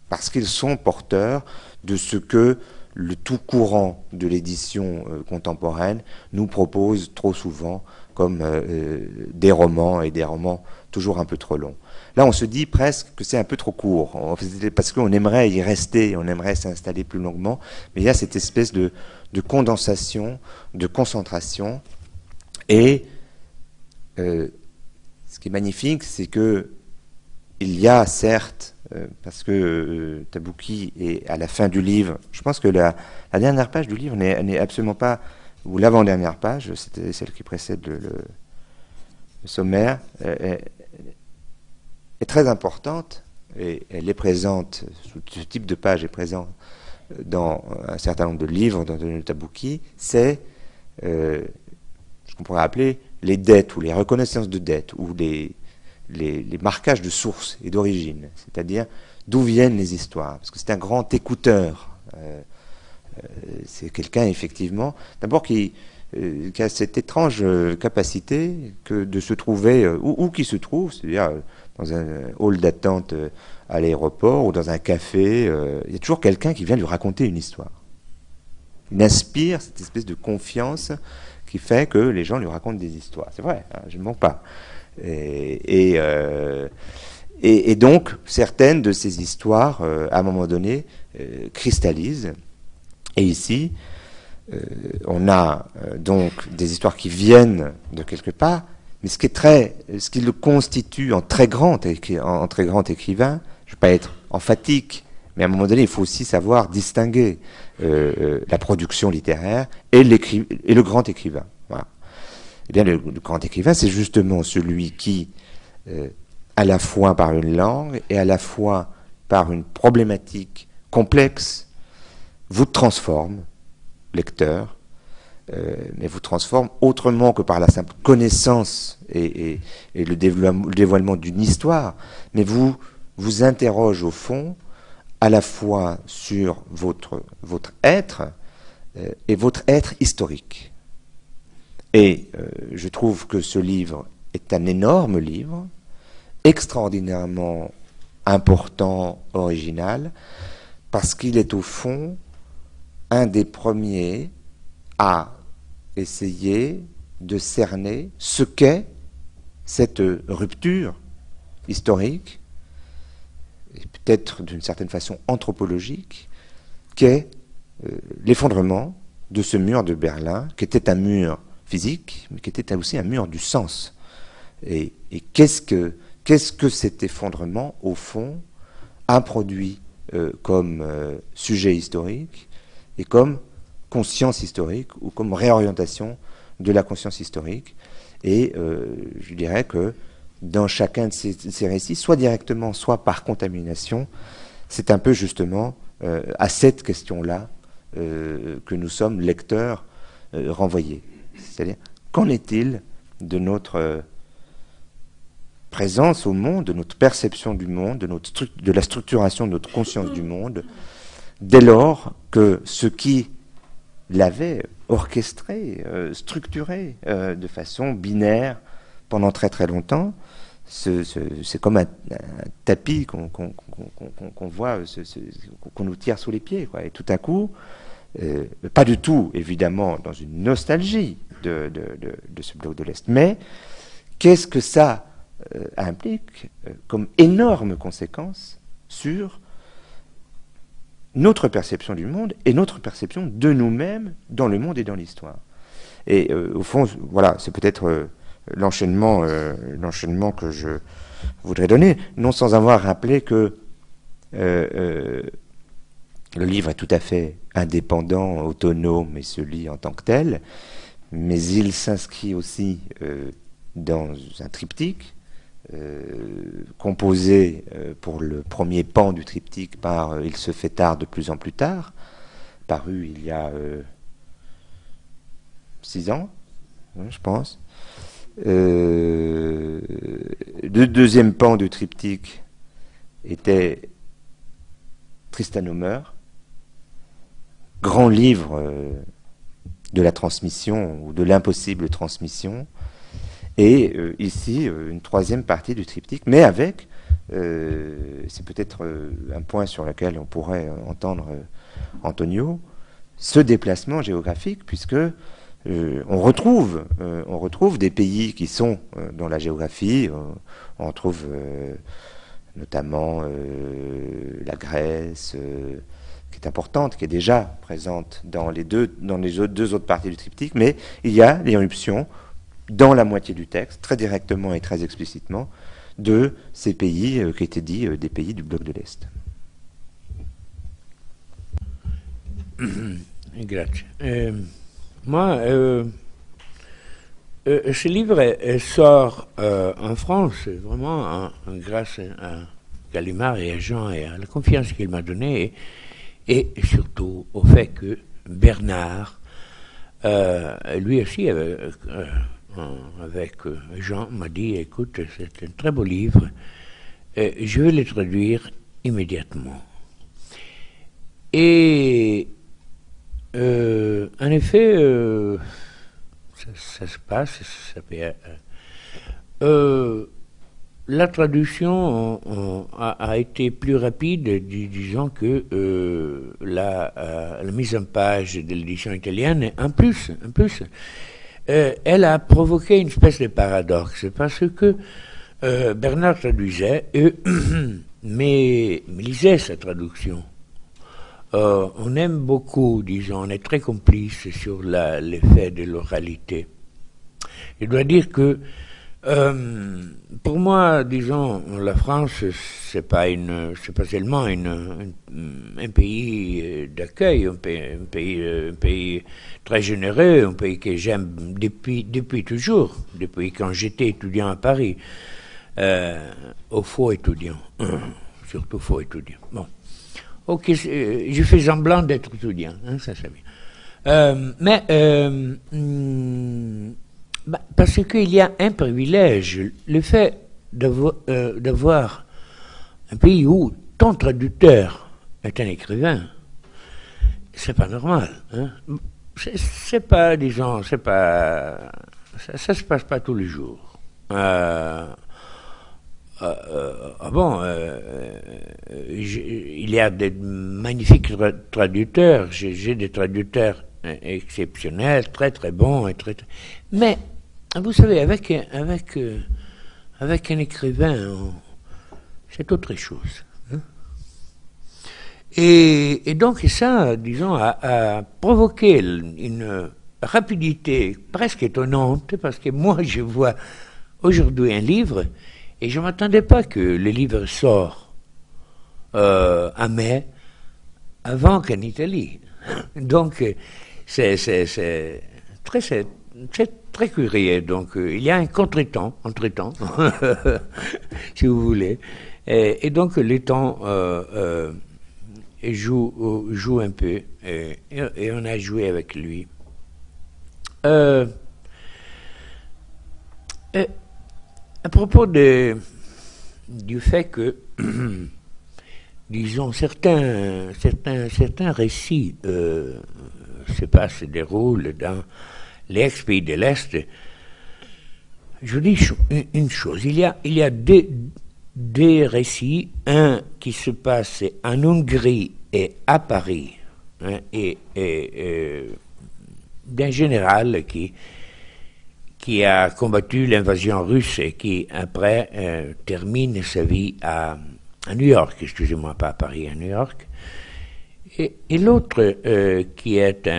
parce qu'ils sont porteurs de ce que le tout courant de l'édition contemporaine nous propose trop souvent comme des romans, et des romans toujours un peu trop longs. Là, on se dit presque que c'est un peu trop court, parce qu'on aimerait y rester, on aimerait s'installer plus longuement, mais il y a cette espèce de condensation, de concentration, et ce qui est magnifique, c'est que il y a certes, parce que Tabouki est à la fin du livre, je pense que la dernière page du livre n'est absolument pas, ou l'avant-dernière page, c'était celle qui précède le sommaire, est très importante, et elle est présente, ce type de page est présent dans un certain nombre de livres de Tabouki, c'est ce qu'on pourrait appeler les dettes, ou les reconnaissances de dettes, ou les marquages de source et d'origine, c'est-à-dire d'où viennent les histoires, parce que c'est un grand écouteur, c'est quelqu'un effectivement, d'abord qui a cette étrange capacité que de se trouver où qu'il se trouve, c'est-à-dire dans un hall d'attente à l'aéroport ou dans un café, il y a toujours quelqu'un qui vient lui raconter une histoire. Il inspire cette espèce de confiance qui fait que les gens lui racontent des histoires. C'est vrai, hein, je ne mens pas. Et donc, certaines de ces histoires, à un moment donné, cristallisent. Et ici, on a donc des histoires qui viennent de quelque part, mais ce qui le constitue en très grand écrivain, je ne vais pas être emphatique, mais à un moment donné, il faut aussi savoir distinguer la production littéraire et le grand écrivain. Voilà. Eh bien, le grand écrivain, c'est justement celui qui, à la fois par une langue et à la fois par une problématique complexe, vous transforme, lecteur, mais vous transforme autrement que par la simple connaissance et le dévoilement d'une histoire, mais vous interroge au fond à la fois sur votre être et votre être historique. Et je trouve que ce livre est un énorme livre, extraordinairement important, original, parce qu'il est au fond un des premiers à essayer de cerner ce qu'est cette rupture historique, et peut-être d'une certaine façon anthropologique, qu'est l'effondrement de ce mur de Berlin, qui était un mur physique, mais qui était aussi un mur du sens. Et qu'est-ce que cet effondrement, au fond, a produit comme sujet historique et comme conscience historique ou comme réorientation de la conscience historique. Et je dirais que dans chacun de ces récits, soit directement, soit par contamination, c'est un peu justement à cette question-là que nous sommes lecteurs renvoyés. C'est-à-dire, qu'en est-il de notre présence au monde, de notre perception du monde, de la structuration de notre conscience du monde, dès lors que ce qui l'avait orchestré, structuré de façon binaire pendant très très longtemps, c'est comme un tapis qu'on voit, qu'on nous tire sous les pieds, quoi. Et tout à coup, pas du tout évidemment dans une nostalgie de ce bloc de l'Est, mais qu'est-ce que ça implique comme énorme conséquence sur notre perception du monde et notre perception de nous-mêmes dans le monde et dans l'histoire. Et au fond, voilà, c'est peut-être l'enchaînement que je voudrais donner, non sans avoir rappelé que le livre est tout à fait indépendant, autonome et se lit en tant que tel, mais il s'inscrit aussi dans un triptyque composé pour le premier pan du triptyque par Il se fait tard de plus en plus tard, paru il y a 6 ans, je pense. Le deuxième pan du triptyque était Tristan meurt, grand livre de la transmission ou de l'impossible transmission. Et ici, une troisième partie du triptyque, mais avec, c'est peut-être un point sur lequel on pourrait entendre Antonio, ce déplacement géographique, puisque on retrouve des pays qui sont dans la géographie. On retrouve notamment la Grèce, qui est importante, qui est déjà présente dans les deux autres parties du triptyque, mais il y a l'irruption dans la moitié du texte, très directement et très explicitement, de ces pays qui étaient dits des pays du bloc de l'Est. Grazie. Moi, ce livre sort en France, vraiment grâce à Gallimard et à Jean et à la confiance qu'il m'a donnée, et surtout au fait que Bernard, lui aussi, avec Jean, m'a dit, écoute, c'est un très beau livre, je vais le traduire immédiatement. Et en effet, ça se passe, la traduction a été plus rapide, disons, que la mise en page de l'édition italienne. En plus, elle a provoqué une espèce de paradoxe, parce que Bernard traduisait, mais lisait sa traduction. On aime beaucoup, disons, on est très complice sur l'effet de l'oralité. Je dois dire que, pour moi, disons, la France, c'est pas seulement un pays d'accueil, un pays très généreux, un pays que j'aime depuis toujours, depuis quand j'étais étudiant à Paris, au faux étudiant, surtout faux étudiant. Bon. Ok, je fais semblant d'être étudiant, hein, ça c'est bien. Parce qu'il y a un privilège, le fait d'avoir un pays où ton traducteur est un écrivain, c'est pas normal. Hein. C'est pas, disons, ça se passe pas tous les jours. Il y a des magnifiques traducteurs, j'ai des traducteurs exceptionnels, très très bons, mais vous savez, avec un écrivain, c'est autre chose. Hein. Et donc ça, disons, a provoqué une rapidité presque étonnante, parce que moi je vois aujourd'hui un livre, et je ne m'attendais pas que le livre sort en mai avant qu'en Italie. Donc, c'est très curieux. Donc, il y a un entre-temps, si vous voulez. Et donc, le temps joue un peu, et on a joué avec lui. À propos du fait que, disons, certains récits se déroulent dans les ex-pays de l'Est, je dis une chose, il y a des récits, un qui se passe en Hongrie et à Paris, hein, et d'un général qui a combattu l'invasion russe et qui, après, termine sa vie à New York, excusez-moi, pas à Paris, à New York. Et l'autre, qui est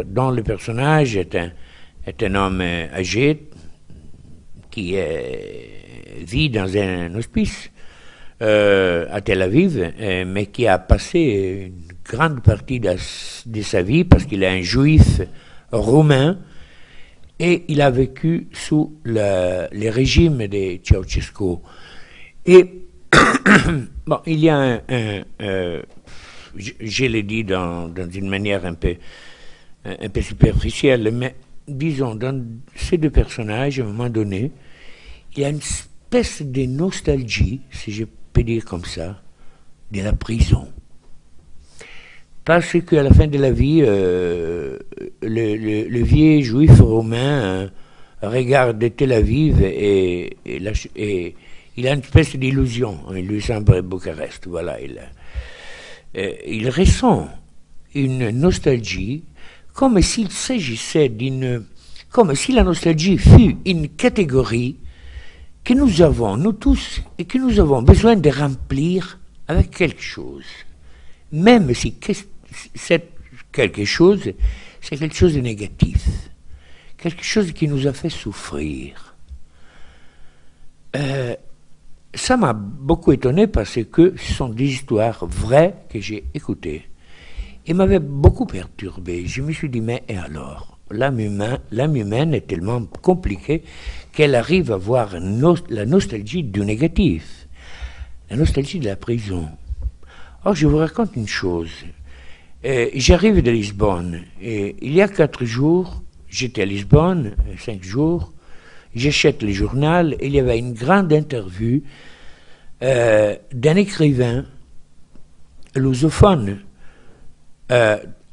dont le personnage est un homme âgé, qui vit dans un hospice à Tel Aviv, mais qui a passé une grande partie de sa vie, parce qu'il est un juif roumain, et il a vécu sous les régimes de Ceausescu. Et bon, il y a je l'ai dit dans une manière un peu superficielle, mais disons, dans ces deux personnages, à un moment donné, il y a une espèce de nostalgie, si je peux dire comme ça, de la prison. parce qu'à la fin de la vie, le vieil juif romain regarde Tel Aviv et il a une espèce d'illusion. Il lui semble Bucarest. Voilà, il ressent une nostalgie comme s'il s'agissait comme si la nostalgie fût une catégorie que nous avons, nous tous, et que nous avons besoin de remplir avec quelque chose. Même si cette quelque chose, c'est quelque chose de négatif, quelque chose qui nous a fait souffrir. Ça m'a beaucoup étonné parce que ce sont des histoires vraies que j'ai écoutées et m'avaient beaucoup perturbé. Je me suis dit, mais et alors, l'âme humaine est tellement compliquée qu'elle arrive à voir la nostalgie du négatif, la nostalgie de la prison. Or, je vous raconte une chose. J'arrive de Lisbonne et il y a 4 jours, j'étais à Lisbonne, 5 jours, j'achète le journal et il y avait une grande interview d'un écrivain lusophone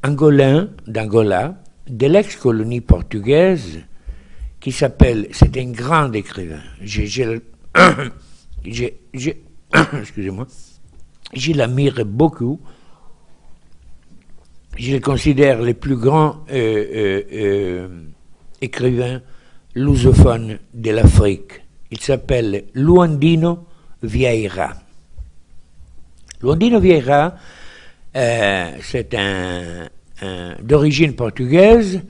angolin, d'Angola, de l'ex-colonie portugaise, qui s'appelle, c'est un grand écrivain, excusez-moi, je l'admire beaucoup, je le considère le plus grand écrivain lusophone de l'Afrique. Il s'appelle Luandino Vieira. Luandino Vieira, c'est d'origine portugaise,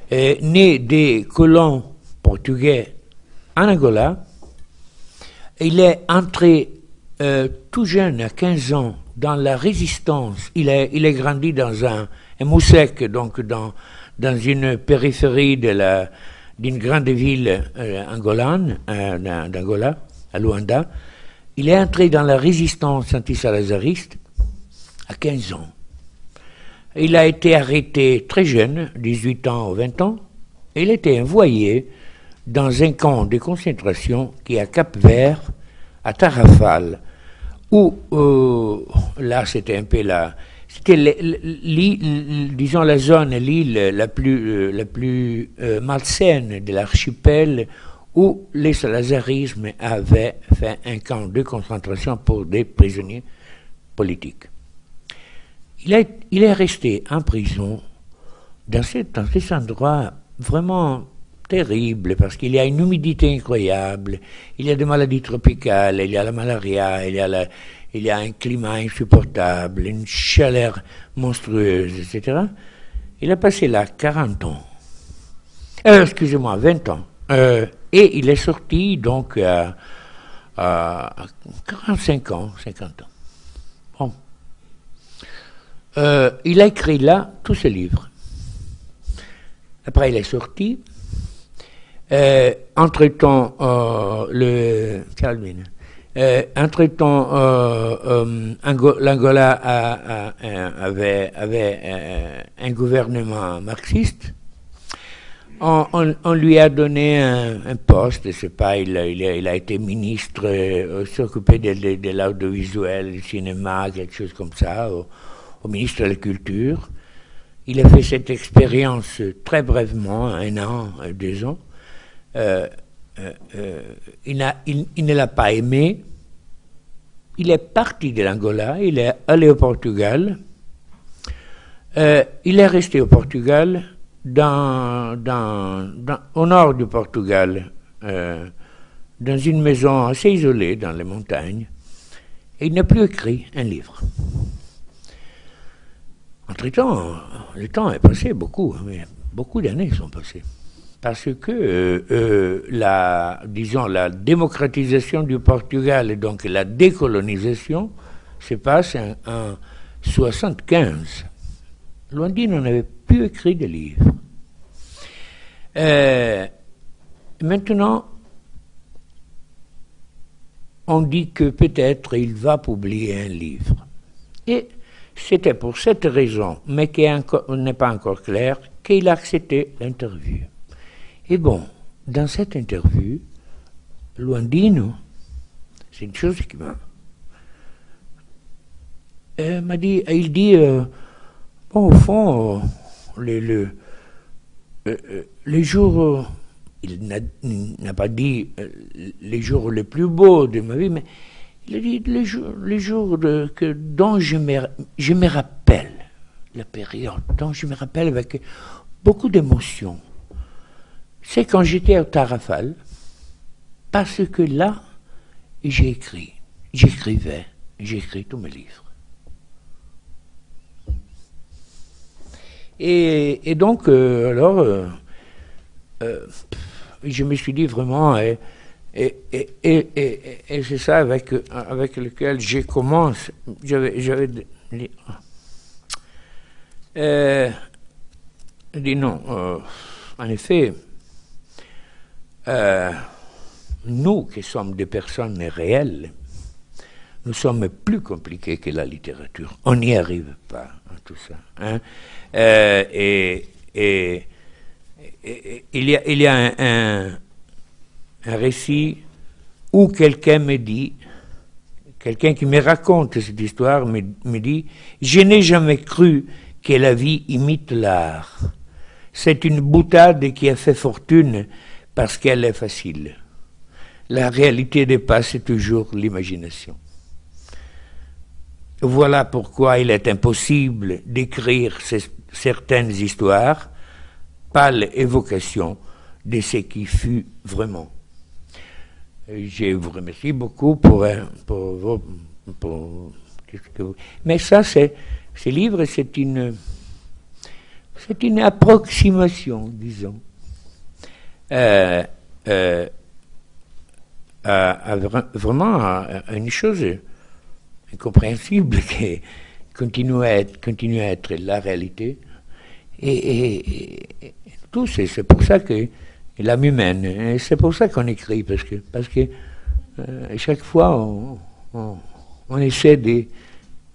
né des colons portugais en Angola. Il est entré tout jeune, à 15 ans, dans la résistance. Il est grandi dans un moussec, donc dans une périphérie d'une grande ville angolane, d'Angola, à Luanda. Il est entré dans la résistance antisalazariste à 15 ans. Il a été arrêté très jeune, 18 ans ou 20 ans, et il a été envoyé dans un camp de concentration qui est à Cap-Vert, à Tarrafal, où, là, c'était un peu c'était disons la zone, l'île la plus malsaine de l'archipel, où les salazarismes avaient fait un camp de concentration pour des prisonniers politiques. Il est resté en prison dans cet endroit vraiment terrible, parce qu'il y a une humidité incroyable, il y a des maladies tropicales, il y a la malaria, il y a un climat insupportable, une chaleur monstrueuse, etc. Il a passé là 40 ans. 20 ans. Et il est sorti donc à 45 ans, 50 ans. Bon. Il a écrit là tous ses livres. Après, il est sorti. Entre-temps, l'Angola avait un gouvernement marxiste. On lui a donné un poste, je sais pas, il a été ministre, s'occupait de l'audiovisuel, du cinéma, quelque chose comme ça, au ministre de la Culture. Il a fait cette expérience très brièvement, 1 an, 2 ans. Il ne l'a pas aimé. Il est parti de l'Angola, il est allé au Portugal. Il est resté au Portugal, au nord du Portugal, dans une maison assez isolée dans les montagnes. Et il n'a plus écrit un livre. Entre-temps, le temps est passé beaucoup, mais beaucoup d'années sont passées. Parce que la démocratisation du Portugal et donc la décolonisation se passe en 1975. Luandino n'avait plus écrit de livres. Maintenant, on dit que peut-être il va publier un livre. Et c'était pour cette raison, mais qui n'est pas encore clair, qu'il a accepté l'interview. Et bon, dans cette interview, Luandino, c'est une chose qui m'a dit, Bon, au fond, les jours, il n'a pas dit les jours les plus beaux de ma vie, mais il a dit les jours dont je me rappelle, la période dont je me rappelle avec beaucoup d'émotion. C'est quand j'étais au Tarrafal, parce que là, j'écrivais tous mes livres. Et donc, alors, je me suis dit vraiment, et c'est ça avec lequel je commence. J'avais dit non, en effet, nous qui sommes des personnes réelles, nous sommes plus compliqués que la littérature. On n'y arrive pas à tout ça. Hein? Et il y a un récit où quelqu'un me dit, quelqu'un qui me raconte cette histoire me dit, je n'ai jamais cru que la vie imite l'art. C'est une boutade qui a fait fortune parce qu'elle est facile. La réalité dépasse toujours l'imagination. Voilà pourquoi il est impossible d'écrire certaines histoires, pâle évocation de ce qui fut vraiment. Je vous remercie beaucoup mais ça, ce livre, c'est une approximation, disons, vraiment à une chose incompréhensible qui continue à être la réalité. Et tout, c'est pour ça que l'âme humaine, et c'est pour ça qu'on écrit, parce que chaque fois on essaie de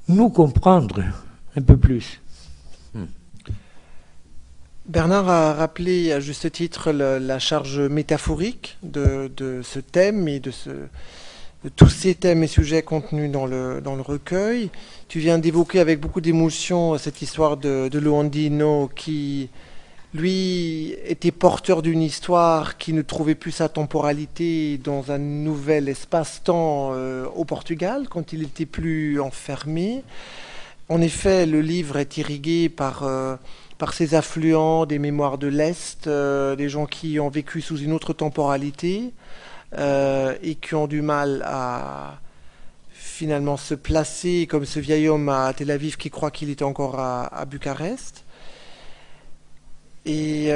nous comprendre un peu plus. Bernard a rappelé à juste titre la charge métaphorique de ce thème et de tous ces thèmes et sujets contenus dans le recueil. Tu viens d'évoquer avec beaucoup d'émotion cette histoire de Loandino qui, lui, était porteur d'une histoire qui ne trouvait plus sa temporalité dans un nouvel espace-temps au Portugal, quand il était plus enfermé. En effet, le livre est irrigué par ces affluents des mémoires de l'Est, des gens qui ont vécu sous une autre temporalité et qui ont du mal à finalement se placer comme ce vieil homme à Tel Aviv qui croit qu'il est encore à Bucarest. Et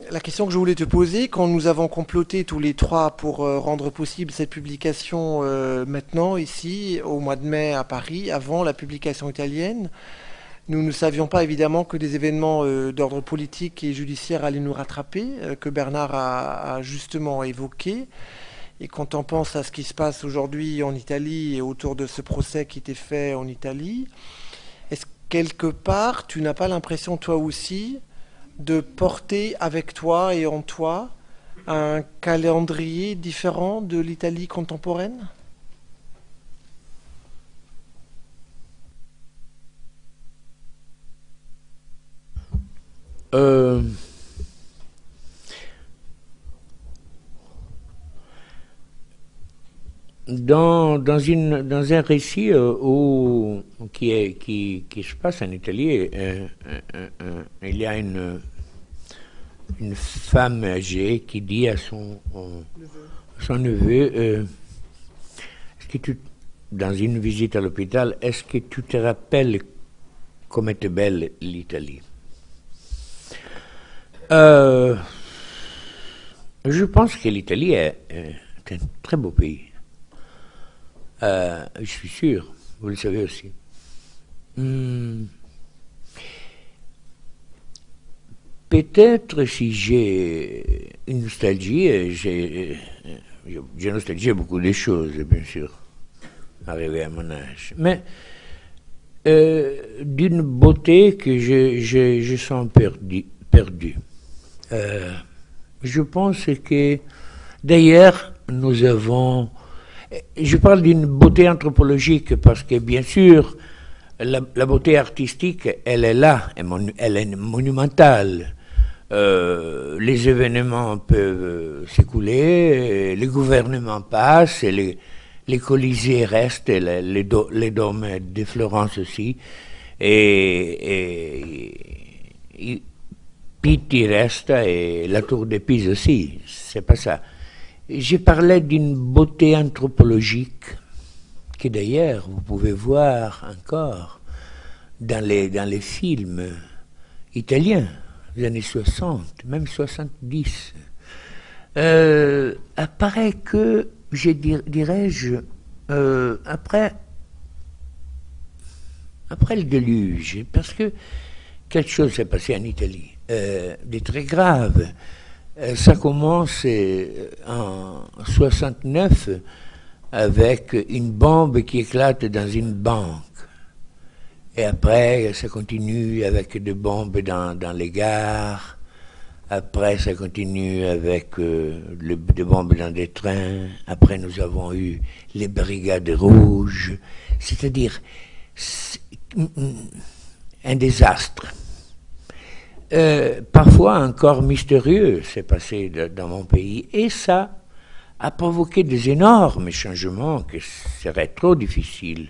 la question que je voulais te poser, quand nous avons comploté tous les trois pour rendre possible cette publication maintenant, ici, au mois de mai à Paris, avant la publication italienne, nous ne savions pas évidemment que des événements d'ordre politique et judiciaire allaient nous rattraper, que Bernard a justement évoqué. Et quand on pense à ce qui se passe aujourd'hui en Italie et autour de ce procès qui était fait en Italie, est-ce quelque part, tu n'as pas l'impression toi aussi de porter avec toi et en toi un calendrier différent de l'Italie contemporaine ? Dans un récit qui se passe en Italie, il y a une femme âgée qui dit à son neveu, dans une visite à l'hôpital, est-ce que tu te rappelles comme était belle l'Italie? Je pense que l'Italie est un très beau pays. Je suis sûr, vous le savez aussi. Peut-être si j'ai une nostalgie, j'ai nostalgié beaucoup de choses, bien sûr, arrivé à mon âge. Mais d'une beauté que je sens perdue. Je pense que, d'ailleurs, nous avons... Je parle d'une beauté anthropologique parce que, bien sûr, la beauté artistique, elle est là, elle est monumentale. Les événements peuvent s'écouler, les gouvernements passent, et les Colisées restent, et les dômes de Florence aussi, et Pitti reste, et la tour de Pise aussi, c'est pas ça. J'ai parlé d'une beauté anthropologique, que d'ailleurs vous pouvez voir encore dans les films italiens des années 60, même 70. Apparaît que, dirais-je, après le déluge, parce que quelque chose s'est passé en Italie, de très grave. Ça commence en 69 avec une bombe qui éclate dans une banque. Et après, ça continue avec des bombes dans les gares. Après, ça continue avec des bombes dans des trains. Après, nous avons eu les brigades rouges. C'est-à-dire un désastre. Parfois encore mystérieux s'est passé dans mon pays. Et ça a provoqué des énormes changements que seraient trop difficiles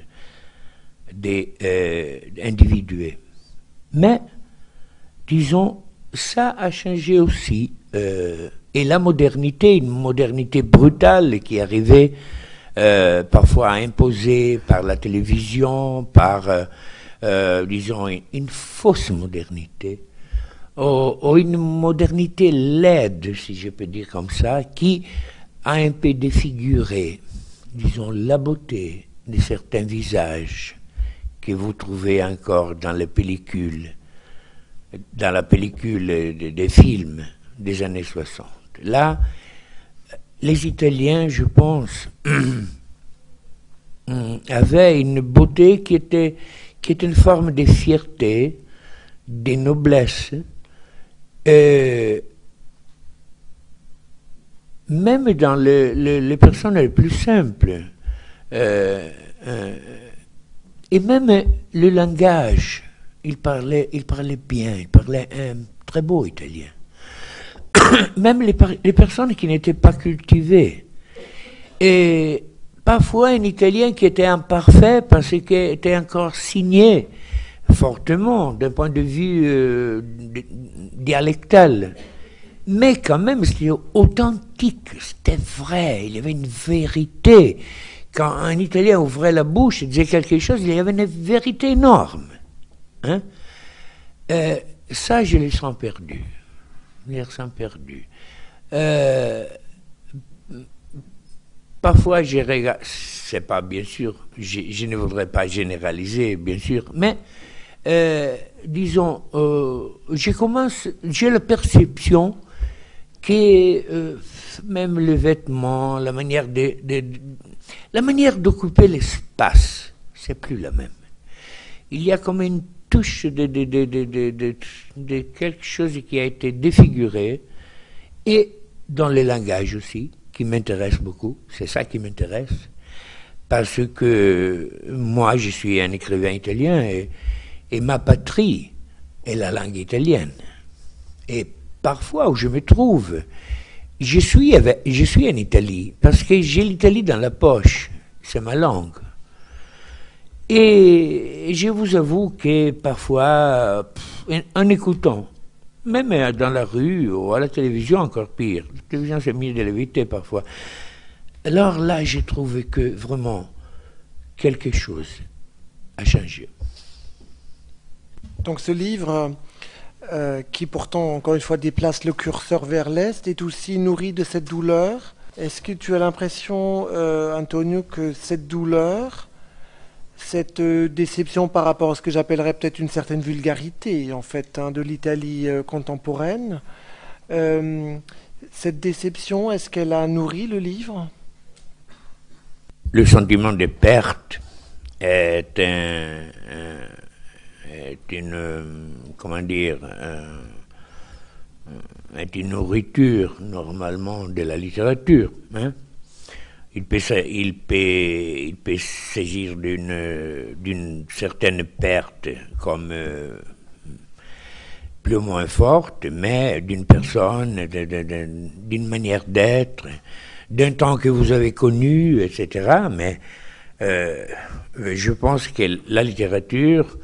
d'individuer. Mais, disons, ça a changé aussi. Et la modernité, une modernité brutale qui arrivait parfois imposée par la télévision, par, disons, une fausse modernité, ou une modernité laide, si je peux dire comme ça, qui a un peu défiguré, disons, la beauté de certains visages que vous trouvez encore dans les pellicules, dans la pellicule des films des années 60. Là, les Italiens, je pense, avaient une beauté qui était une forme de fierté, de noblesse, même dans les personnes les plus simples. Et même le langage, il parlait bien, il parlait un très beau italien. Même les personnes qui n'étaient pas cultivées. Et parfois un italien qui était imparfait parce qu'il était encore signé fortement d'un point de vue dialectal. Mais quand même, c'était authentique, c'était vrai, il y avait une vérité. Quand un Italien ouvrait la bouche et disait quelque chose, il y avait une vérité énorme. Hein? Ça, je les sens perdus. Je les sens perdus. Parfois, je regarde, c'est pas bien sûr, je ne voudrais pas généraliser, bien sûr, mais disons, j'ai la perception que même les vêtements, la manière d'occuper l'espace, c'est plus la même. Il y a comme une touche de quelque chose qui a été défiguré, et dans le langage aussi, qui m'intéresse beaucoup, c'est ça qui m'intéresse, parce que moi je suis un écrivain italien et ma patrie est la langue italienne. Et parfois où je me trouve, je suis en Italie, parce que j'ai l'Italie dans la poche, c'est ma langue. Et je vous avoue que parfois, en écoutant, même dans la rue ou à la télévision, encore pire, la télévision c'est mieux de l'éviter parfois, alors là j'ai trouvé que vraiment quelque chose a changé. Donc ce livre, qui pourtant, encore une fois, déplace le curseur vers l'Est, est aussi nourri de cette douleur. Est-ce que tu as l'impression, Antonio, que cette douleur, cette déception par rapport à ce que j'appellerais peut-être une certaine vulgarité, en fait, de l'Italie contemporaine, cette déception, est-ce qu'elle a nourri le livre ? Le sentiment de perte est une nourriture normalement de la littérature. Hein. il peut saisir d'une certaine perte comme plus ou moins forte, mais d'une personne, d'une manière d'être, d'un temps que vous avez connu, etc. Mais je pense que la littérature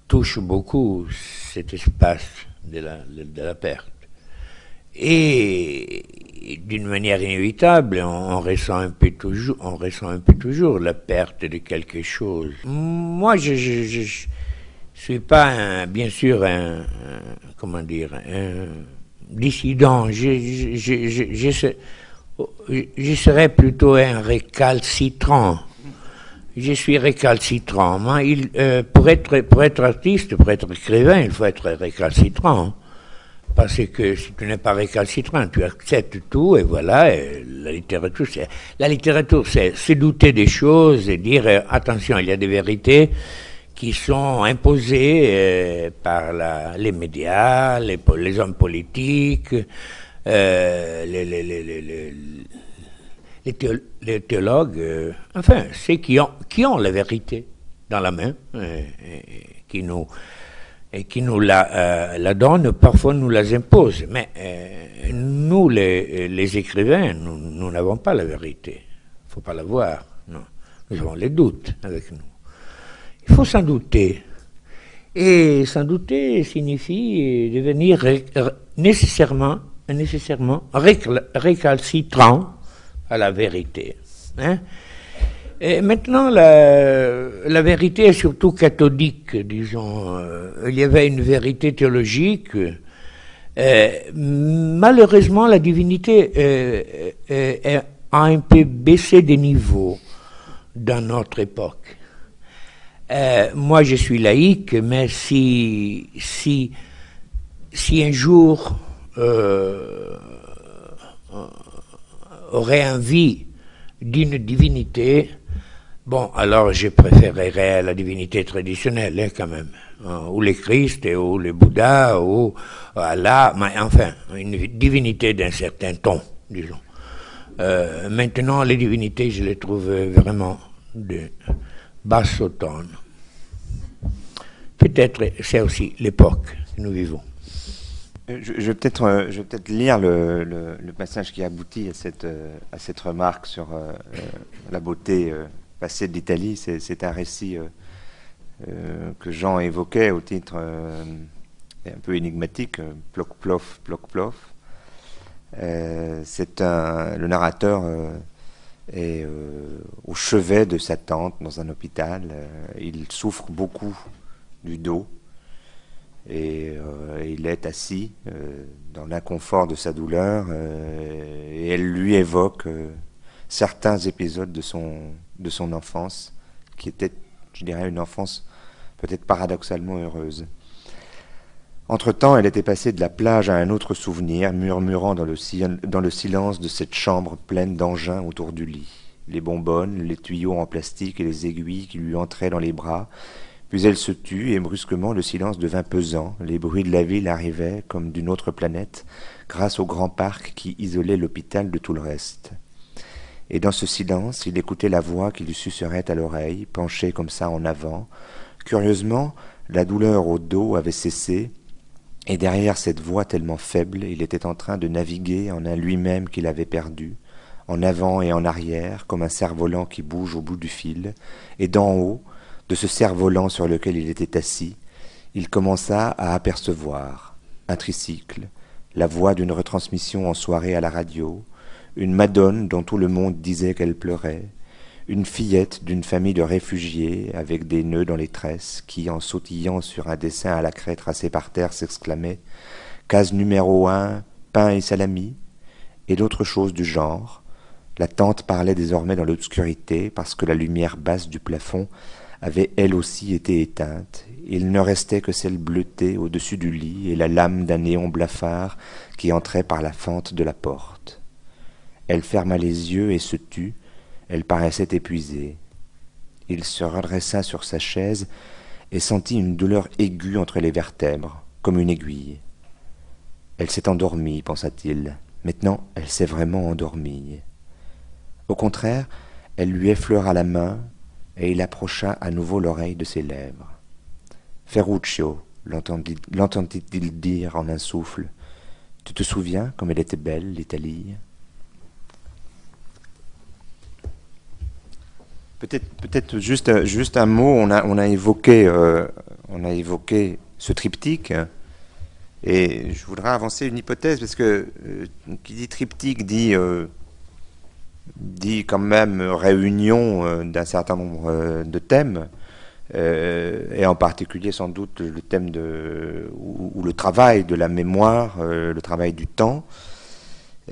touche beaucoup cet espace de la perte. Et d'une manière inévitable, on ressent un peu toujours la perte de quelque chose. Moi, je suis pas bien sûr un dissident. Je serais plutôt un récalcitrant. Je suis récalcitrant. Moi, pour être artiste, pour être écrivain, il faut être récalcitrant. Parce que si tu n'es pas récalcitrant, tu acceptes tout, et voilà, et la littérature, c'est se douter des choses et dire, attention, il y a des vérités qui sont imposées par les médias, les hommes politiques, les théologues, enfin, ceux qui ont la vérité dans la main, qui nous la donnent, parfois nous la imposent. Mais nous, les écrivains, nous n'avons pas la vérité. Il ne faut pas la voir. Non. Nous avons les doutes avec nous. Il faut s'en douter. Et s'en douter signifie devenir nécessairement récalcitrant à la vérité. Hein? Et maintenant, la vérité est surtout cathodique, disons. Il y avait une vérité théologique. Malheureusement, la divinité a un peu baissé des niveaux dans notre époque. Moi, je suis laïque, mais si un jour aurait envie d'une divinité, bon, alors je préférerais la divinité traditionnelle, hein, quand même, ou les Christ, ou les Bouddhas, ou Allah, mais enfin, une divinité d'un certain ton, disons. Maintenant, les divinités, je les trouve vraiment de basse tone. Peut-être c'est aussi l'époque que nous vivons. Je vais peut-être lire le passage qui aboutit à cette remarque sur la beauté passée de l'Italie. C'est un récit que Jean évoquait au titre un peu énigmatique, Ploc Plof, Ploc Plof. Le narrateur est au chevet de sa tante dans un hôpital. Il souffre beaucoup du dos. Et il est assis dans l'inconfort de sa douleur et elle lui évoque certains épisodes de son enfance qui était, je dirais, une enfance peut-être paradoxalement heureuse. Entre-temps, elle était passée de la plage à un autre souvenir, murmurant dans le silence de cette chambre pleine d'engins autour du lit. Les bonbonnes, les tuyaux en plastique et les aiguilles qui lui entraient dans les bras. Puis elle se tut et brusquement le silence devint pesant. Les bruits de la ville arrivaient comme d'une autre planète grâce au grand parc qui isolait l'hôpital de tout le reste. Et dans ce silence, il écoutait la voix qui lui susurrait à l'oreille, penchée comme ça en avant. Curieusement, la douleur au dos avait cessé et derrière cette voix tellement faible, il était en train de naviguer en un lui-même qu'il avait perdu, en avant et en arrière, comme un cerf-volant qui bouge au bout du fil, et d'en haut, de ce cerf-volant sur lequel il était assis, il commença à apercevoir un tricycle, la voix d'une retransmission en soirée à la radio, une madone dont tout le monde disait qu'elle pleurait, une fillette d'une famille de réfugiés avec des nœuds dans les tresses qui, en sautillant sur un dessin à la craie tracé par terre, s'exclamait « Case numéro 1, pain et salami » et d'autres choses du genre. La tante parlait désormais dans l'obscurité parce que la lumière basse du plafond avait elle aussi été éteinte. Il ne restait que celle bleutée au-dessus du lit et la lame d'un néon blafard qui entrait par la fente de la porte. Elle ferma les yeux et se tut. Elle paraissait épuisée. Il se redressa sur sa chaise et sentit une douleur aiguë entre les vertèbres, comme une aiguille. Elle s'est endormie, pensa-t-il. Maintenant, elle s'est vraiment endormie. Au contraire, elle lui effleura la main et il approcha à nouveau l'oreille de ses lèvres. « Ferruccio » l'entendit-il dire en un souffle. « Tu te souviens comme elle était belle, l'Italie ?» Peut-être juste un mot. On a évoqué ce triptyque, et je voudrais avancer une hypothèse parce que qui dit triptyque dit quand même réunion d'un certain nombre de thèmes, et en particulier sans doute le thème ou le travail de la mémoire, le travail du temps.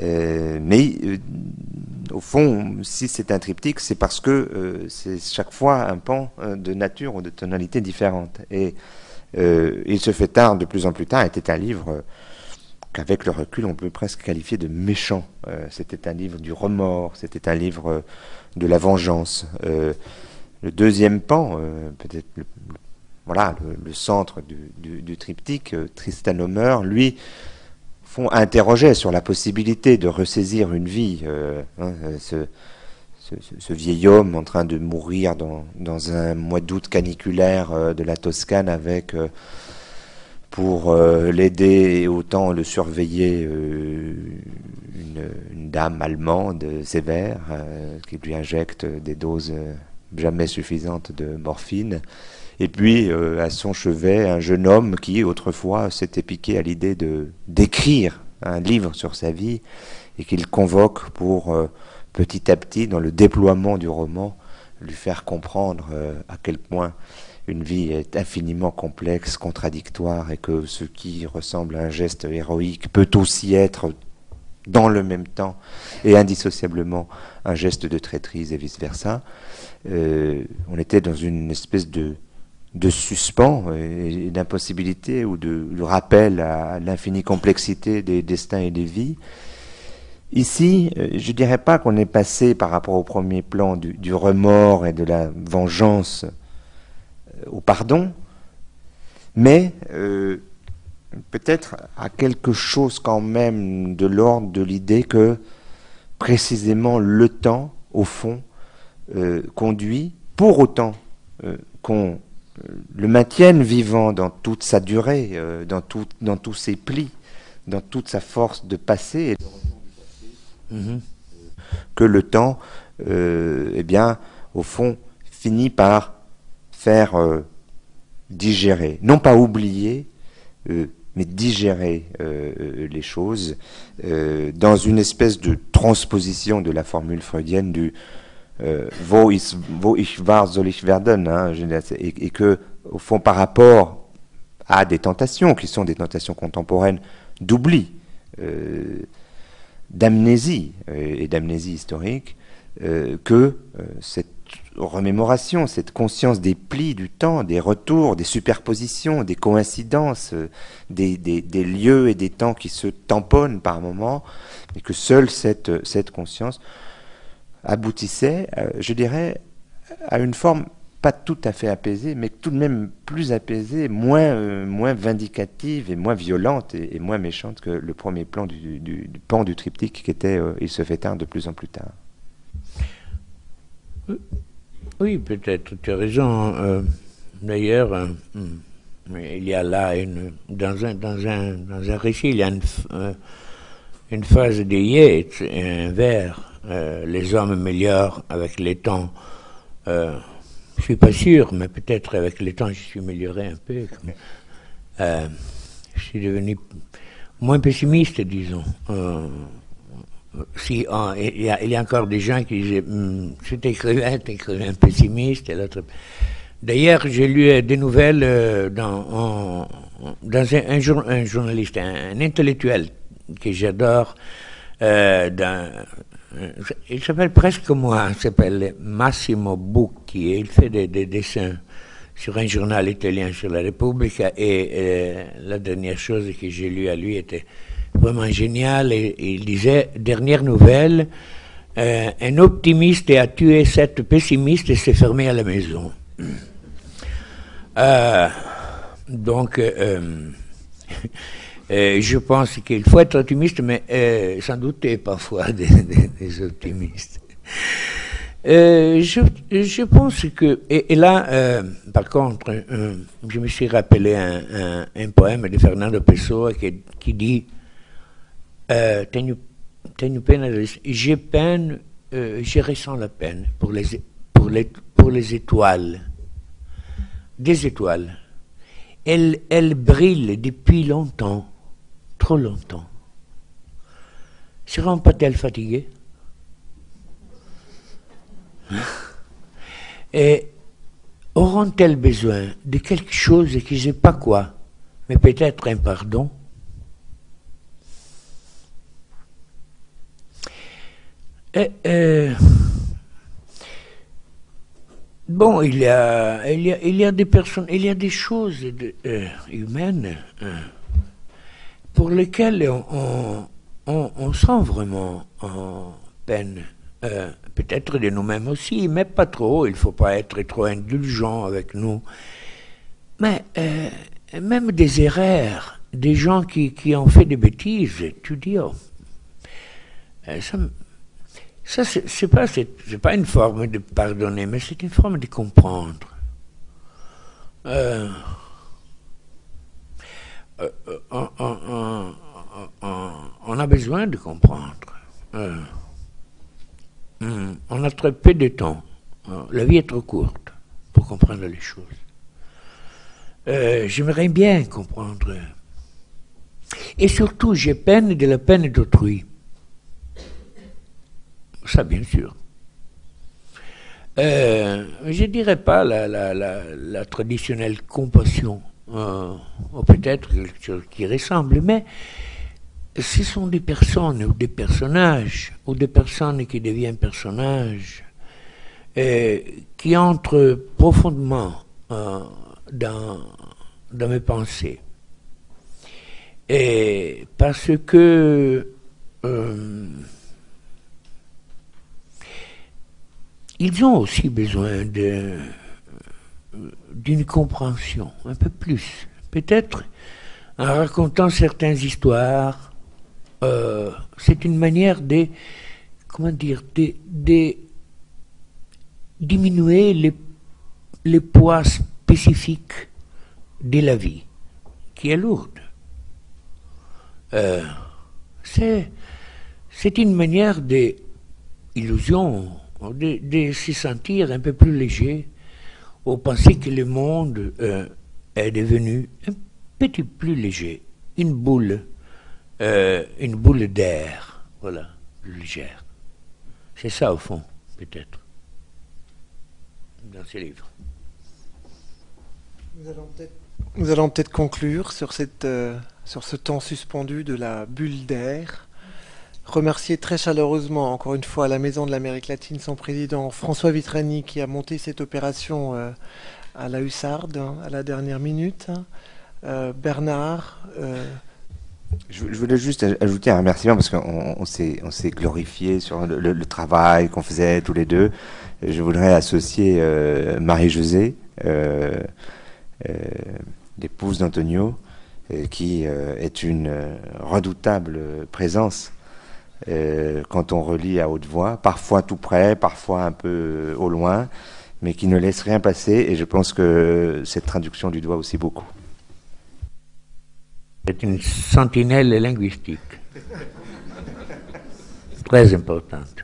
Mais au fond, si c'est un triptyque, c'est parce que c'est chaque fois un pan de nature ou de tonalité différente. Et Il se fait tard, de plus en plus tard, était un livre qu'avec le recul, on peut presque qualifier de méchant. C'était un livre du remords, c'était un livre de la vengeance. Le deuxième pan, peut-être le centre du triptyque, Tristan Homer, lui, interrogeait sur la possibilité de ressaisir une vie. Ce vieil homme en train de mourir dans un mois d'août caniculaire de la Toscane avec, pour l'aider et autant le surveiller, une dame allemande sévère qui lui injecte des doses jamais suffisantes de morphine. Et puis, à son chevet, un jeune homme qui, autrefois, s'était piqué à l'idée d'écrire un livre sur sa vie et qu'il convoque pour, petit à petit, dans le déploiement du roman, lui faire comprendre à quel point une vie est infiniment complexe, contradictoire, et que ce qui ressemble à un geste héroïque peut aussi être, dans le même temps, et indissociablement, un geste de traîtrise et vice-versa. On était dans une espèce de suspens et d'impossibilité ou de rappel à l'infinie complexité des destins et des vies. Ici, je dirais pas qu'on est passé par rapport au premier plan du remords et de la vengeance au pardon, mais peut-être à quelque chose quand même de l'ordre de l'idée que précisément le temps, au fond, conduit, pour autant qu'on le maintienne vivant dans toute sa durée, dans tous ses plis, dans toute sa force de passer, que le temps, eh bien, au fond, finit par faire digérer, non pas oublier, mais digérer les choses dans une espèce de transposition de la formule freudienne du wo ich war, soll ich werden, et que, au fond, par rapport à des tentations qui sont des tentations contemporaines d'oubli, d'amnésie et d'amnésie historique, que cette remémoration, cette conscience des plis du temps, des retours, des superpositions, des coïncidences, des lieux et des temps qui se tamponnent par moments, et que seule cette conscience aboutissait, je dirais, à une forme pas tout à fait apaisée, mais tout de même plus apaisée, moins vindicative et moins violente et moins méchante que le premier plan du pan du triptyque qui était « Il se fait tard de plus en plus tard ». Oui, peut-être, tu as raison. D'ailleurs, il y a là, dans un récit, il y a une phrase de Yeats, un vers. Les hommes améliorent avec les temps. Je suis pas sûr, mais peut-être avec les temps, je suis amélioré un peu. Je suis devenu moins pessimiste, disons. Il y a encore des gens qui disaient cet écrivain pessimiste. Et l'autre. D'ailleurs, j'ai lu des nouvelles dans un journaliste, un intellectuel que j'adore, il s'appelle presque comme moi, il s'appelle Massimo Bucchi, et il fait des dessins sur un journal italien sur la Repubblica, et la dernière chose que j'ai lue à lui était vraiment géniale, et il disait, dernière nouvelle, un optimiste a tué 7 pessimistes et s'est fermé à la maison. Donc, Je pense qu'il faut être optimiste, mais sans douter parfois des optimistes. Je pense que... Et là, par contre, je me suis rappelé un poème de Fernando Pessoa qui dit tenho pena, j'ai peine, je ressens la peine pour les étoiles. Des étoiles. Elles brillent depuis longtemps, trop longtemps. Seront pas-elles fatiguées? Et auront-elles besoin de quelque chose qui ne sais pas quoi, mais peut-être un pardon? Bon, il y a des personnes, il y a des choses humaines pour lesquelles on sent vraiment en peine. Peut-être de nous-mêmes aussi, mais pas trop. Il ne faut pas être trop indulgent avec nous. Mais même des erreurs, des gens qui ont fait des bêtises, tu dis, oh, ça c'est pas une forme de pardonner, mais c'est une forme de comprendre. On a besoin de comprendre. On a très peu de temps. La vie est trop courte pour comprendre les choses. J'aimerais bien comprendre. Et surtout, j'ai peine de la peine d'autrui. Ça, bien sûr. Je ne dirais pas la traditionnelle compassion, ou peut-être quelque chose qui ressemble, mais ce sont des personnes ou des personnages, ou des personnes qui deviennent personnages, qui entrent profondément dans mes pensées. Et parce que ils ont aussi besoin d'une compréhension, un peu plus. Peut-être en racontant certaines histoires, c'est une manière de diminuer les poids spécifiques de la vie, qui est lourde. C'est une manière d'illusion, de se sentir un peu plus léger, ou penser que le monde est devenu un petit plus léger, une boule d'air, voilà, plus légère. C'est ça au fond, peut-être, dans ces livres. Nous allons peut-être conclure sur ce temps suspendu de la bulle d'air. Remercier très chaleureusement, encore une fois, à la Maison de l'Amérique latine, son président François Vitrani, qui a monté cette opération à la hussarde, à la dernière minute. Bernard. Je voulais juste ajouter un remerciement parce qu'on s'est glorifié sur le travail qu'on faisait tous les deux. Je voudrais associer Marie-Josée, l'épouse d'Antonio, qui est une redoutable présence quand on relit à haute voix, parfois tout près, parfois un peu au loin, mais qui ne laisse rien passer, et je pense que cette traduction lui doit aussi beaucoup. C'est une sentinelle linguistique très importante.